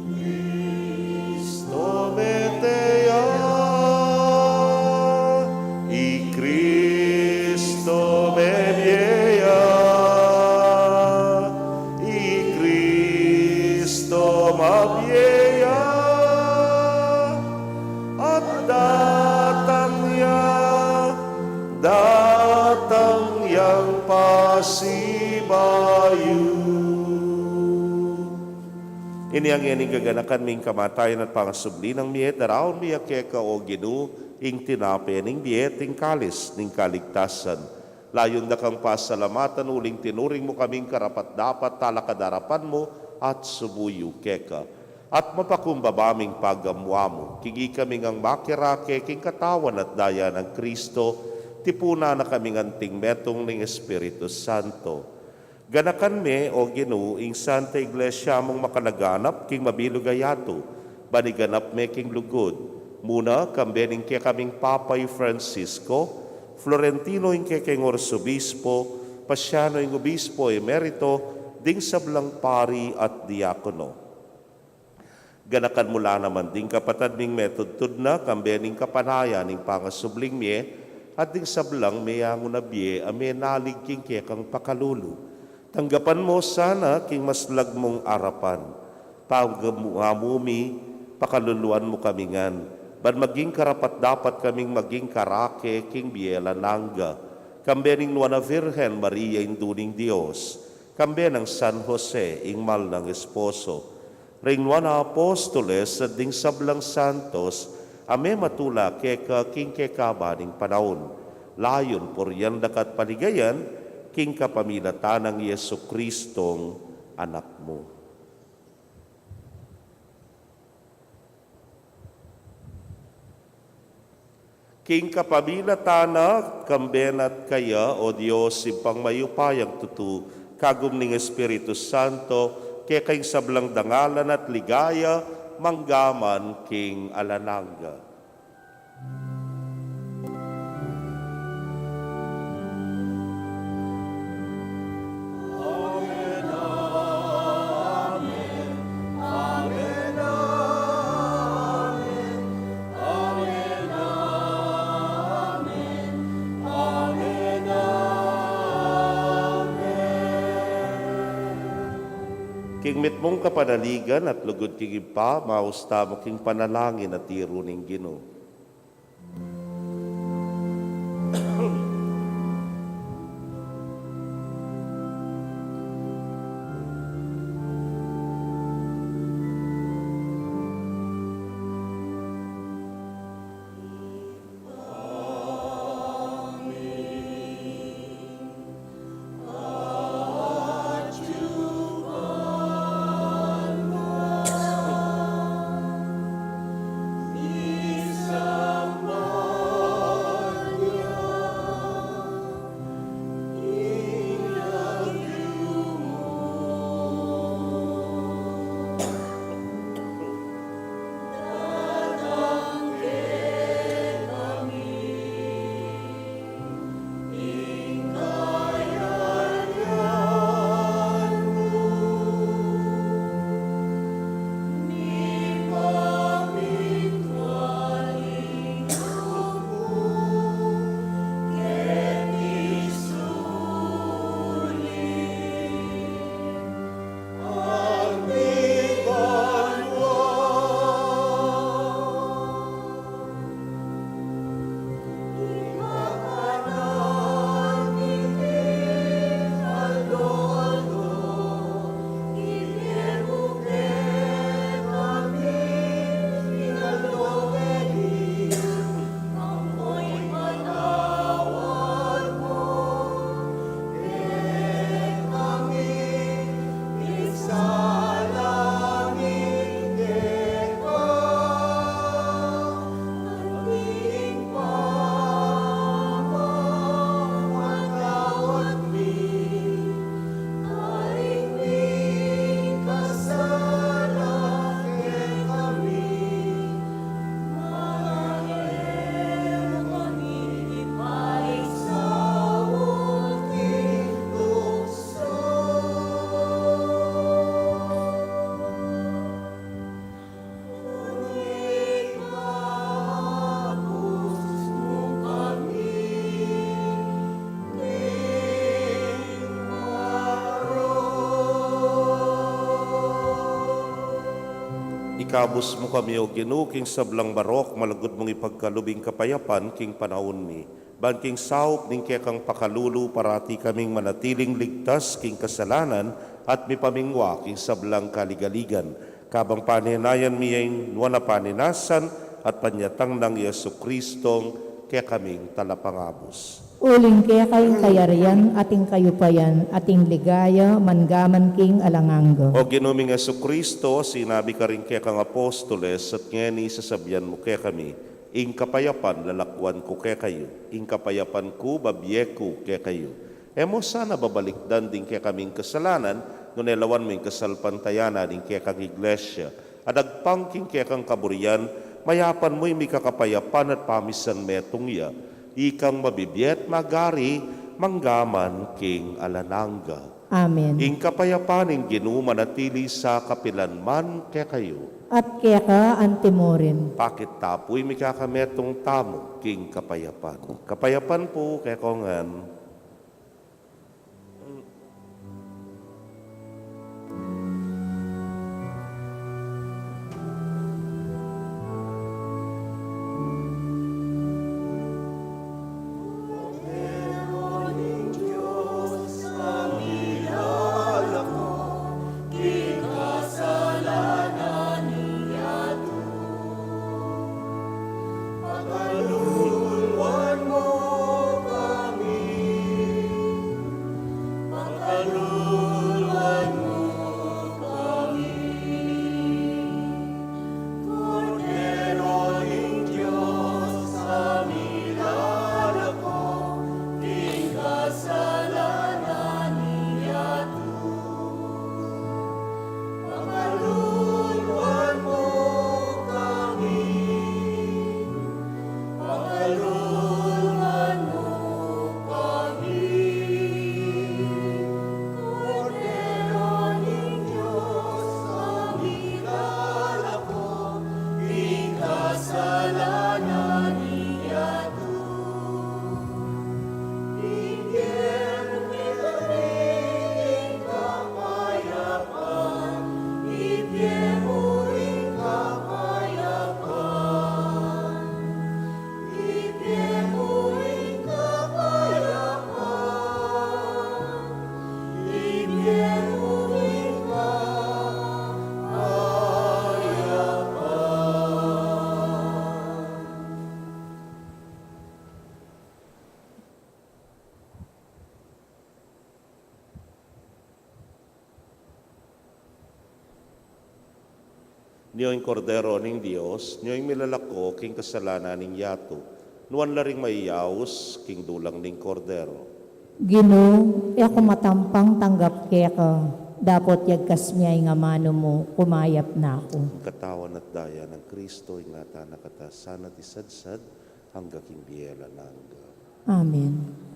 Cristo metea, i Cristo media, i Cristo mabieya, at datang yang pasibayu. Ini ang ining gaganakan ming kamatayan at pangasubli ng miyet, daraon miya keka o ginu, ing tinape ning miyet, ing kalis, ning kaligtasan. Layon da kang pasalamatan, uling tinuring mo kaming karapat dapat talakadarapan mo at subuyo keka. At mapakumbabaming paggamwa mo, kigi kaming ang makirake, king katawan at daya ng Kristo, tipuna na kaming anting metong ng Espiritu Santo. Ganakan me o Ginoo ing Santa Iglesia mong makalaganap king mabilugayato, baniganap me king lugod. Muna kambening kaya kaming Papay Francisco, Florentino ing kaya king Orsobispo, Pasiano ing Obispo emerito, ding sablang pari at diakono. Ganakan mula naman ding kapatad ning metodtud na kambening kapanaya ning pangasubling mie, at ding sablang mayang unabye ame nalig king kekang pakalulu. Tanggapan mo sana king maslag mong arapan. Paggamumi, pakaluluan mo kamingan. Ban maging karapat dapat kaming maging karake king biela nangga. Kambening nuana Virgen Maria induning Dios. Kambe ng San Jose ing mal ng esposo. Ring nuana apostoles at ding sablang santos, ame matula keka king kekabaning panahon. Layon poryan dakat paligayan, king kapamilatan ng Yesu Kristong anak mo. King kapamilatan na kambenat kaya o Diyos ipang mayupayang tutu, kagum ning Espiritu Santo, kaya kayong sablang dangalan at ligaya, manggaman king alananga. King mitmong kapanaligan at lugod king ipa, mausta mo king panalangin at tiro ning Ginoo. Isa Ikabus mo kami o Ginoo king sablang barok, malagod mong ipagkalubing kapayapan king panahon mi. Ban king saop ning kekang pakalulu parati kaming manatiling ligtas king kasalanan at mi pamingwa king sablang kaligaligan. Kabang paninayan mi ay nuwana paninasan at panyatang ng Yesu Kristong kaya kaming talapangabos. Uling kaya kayong kayarian, ating kayupayan, ating ligaya, mangaman king alanganggo. O ginuming Yesu Kristo, sinabi ka rin kaya kang apostoles at ngeni sasabihan mo kaya kami, ing kapayapan lalakwan ko kaya kayo, ing kapayapan ko babye ko kaya kayo. Emo sana babalikdan din kaya kaming kasalanan, no nelawan mo yung kasalpantayanan din kaya kang iglesia, at agpangking kaya kang kaburian, mayapan mo yung may kakapayapan at pamisan metong iya, ikang mabibiyet magari, manggaman king alananga. Amen. Ing kapayapaning Ginoo manatili sa kapilanman kaya kayo. At kaya ka antimorin. Pakit tapoy mi kakametong tamo king kapayapan. Kapayapan po kaya kongan. Niyo'y kordero ning Dios, niyo'y milalako king kasalanan ning yato. Nuan laring maiyaos king dulang ning kordero. Ginoo, ako matampang tanggap kaya ka. Dapat yagkas miyay nga mano mo, kumayap na ako. Ang katawan at daya ng Kristo, ingata nakatasan at isadsad, hangga king biyela nangga. Amen.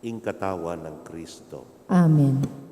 Ing katawan ng Kristo. Amen.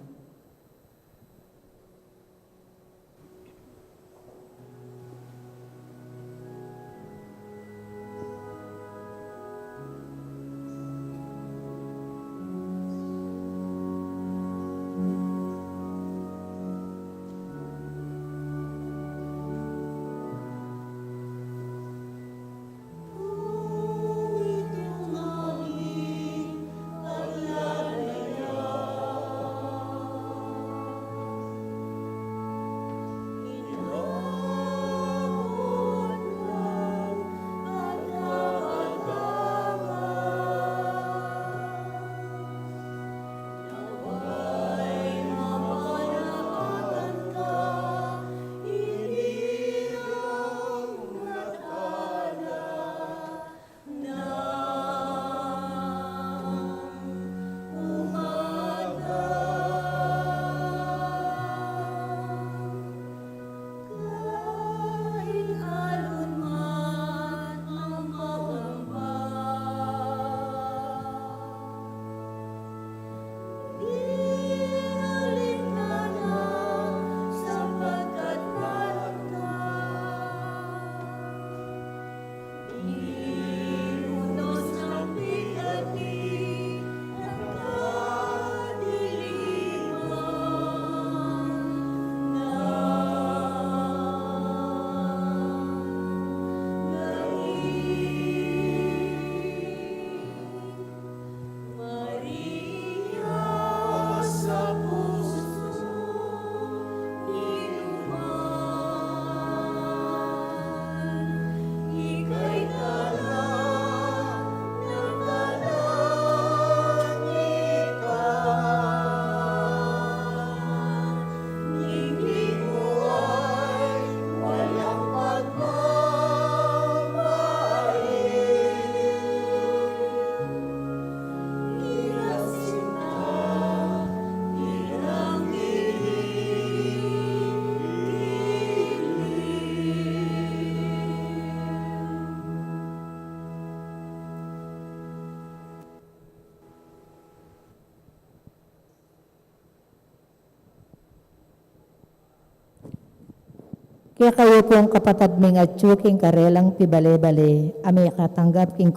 Kaya kayo pong kapatad ming at tsuking karelang pibale-bale, amay katanggap king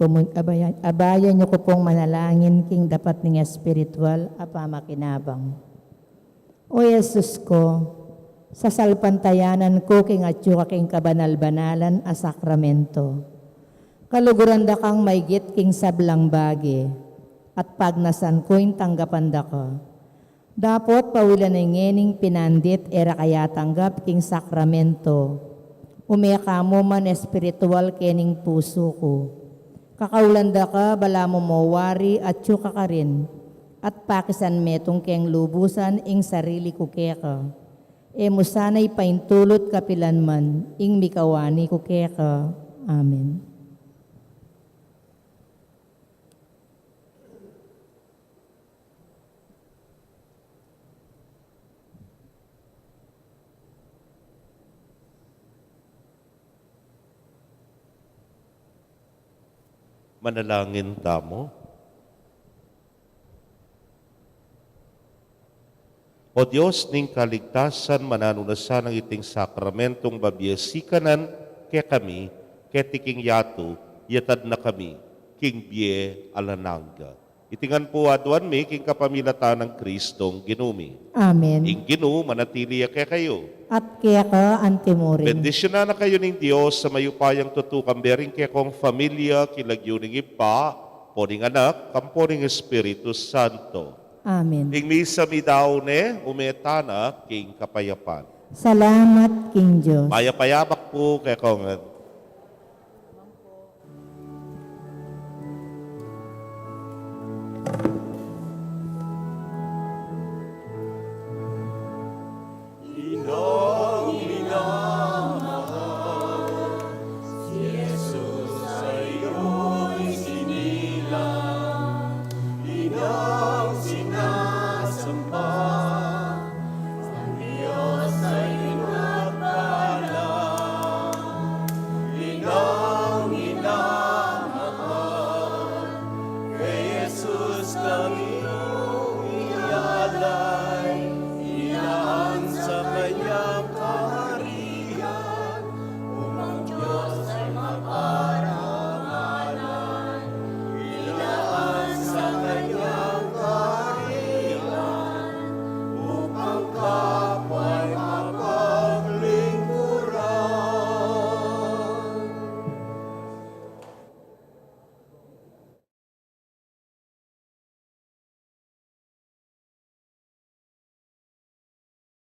abayan nyo ko pong manalangin king dapat ning espiritual apamakinabang. O Jesus ko, sa salpantayanan ko king at king kabanal-banalan a sakramento. Kaluguran da kang maygit king sablang bagi, at pagnasan ko'y tanggapan da ka. Dapot pawilan ng ngening pinandit era kaya tanggap king sakramento. Umeka mo man espiritual kening puso ko. Kakaulanda ka bala mo mawari at tsuka ka rin. At pakisan metong keng lubusan ing sarili ko keka. E mo sana'y paintulot kapilan man ing mikawani ko keka. Amen. Manalangin tamo. O Diyos, ning kaligtasan mananunasan ng iting sakramentong babiesikanan kaya kami, kaya tiking yato, yatad na kami, king bie alananga. Itingan po aduan mi, king kapamilatan ng Kristong ginumi. Amen. Ing ginu, manatili kaya kayo. At kaya ka antimurin. Bendisyon na kayo ng Diyos sa mayupayang tutukang bering kaya kong familia, kilagyo ng ipa, poning anak, kamponing Espiritu Santo. Amen. Ing misa mi daw ne, umetana, king kapayapan. Salamat, King Diyos. Mayapayamak po kaya kong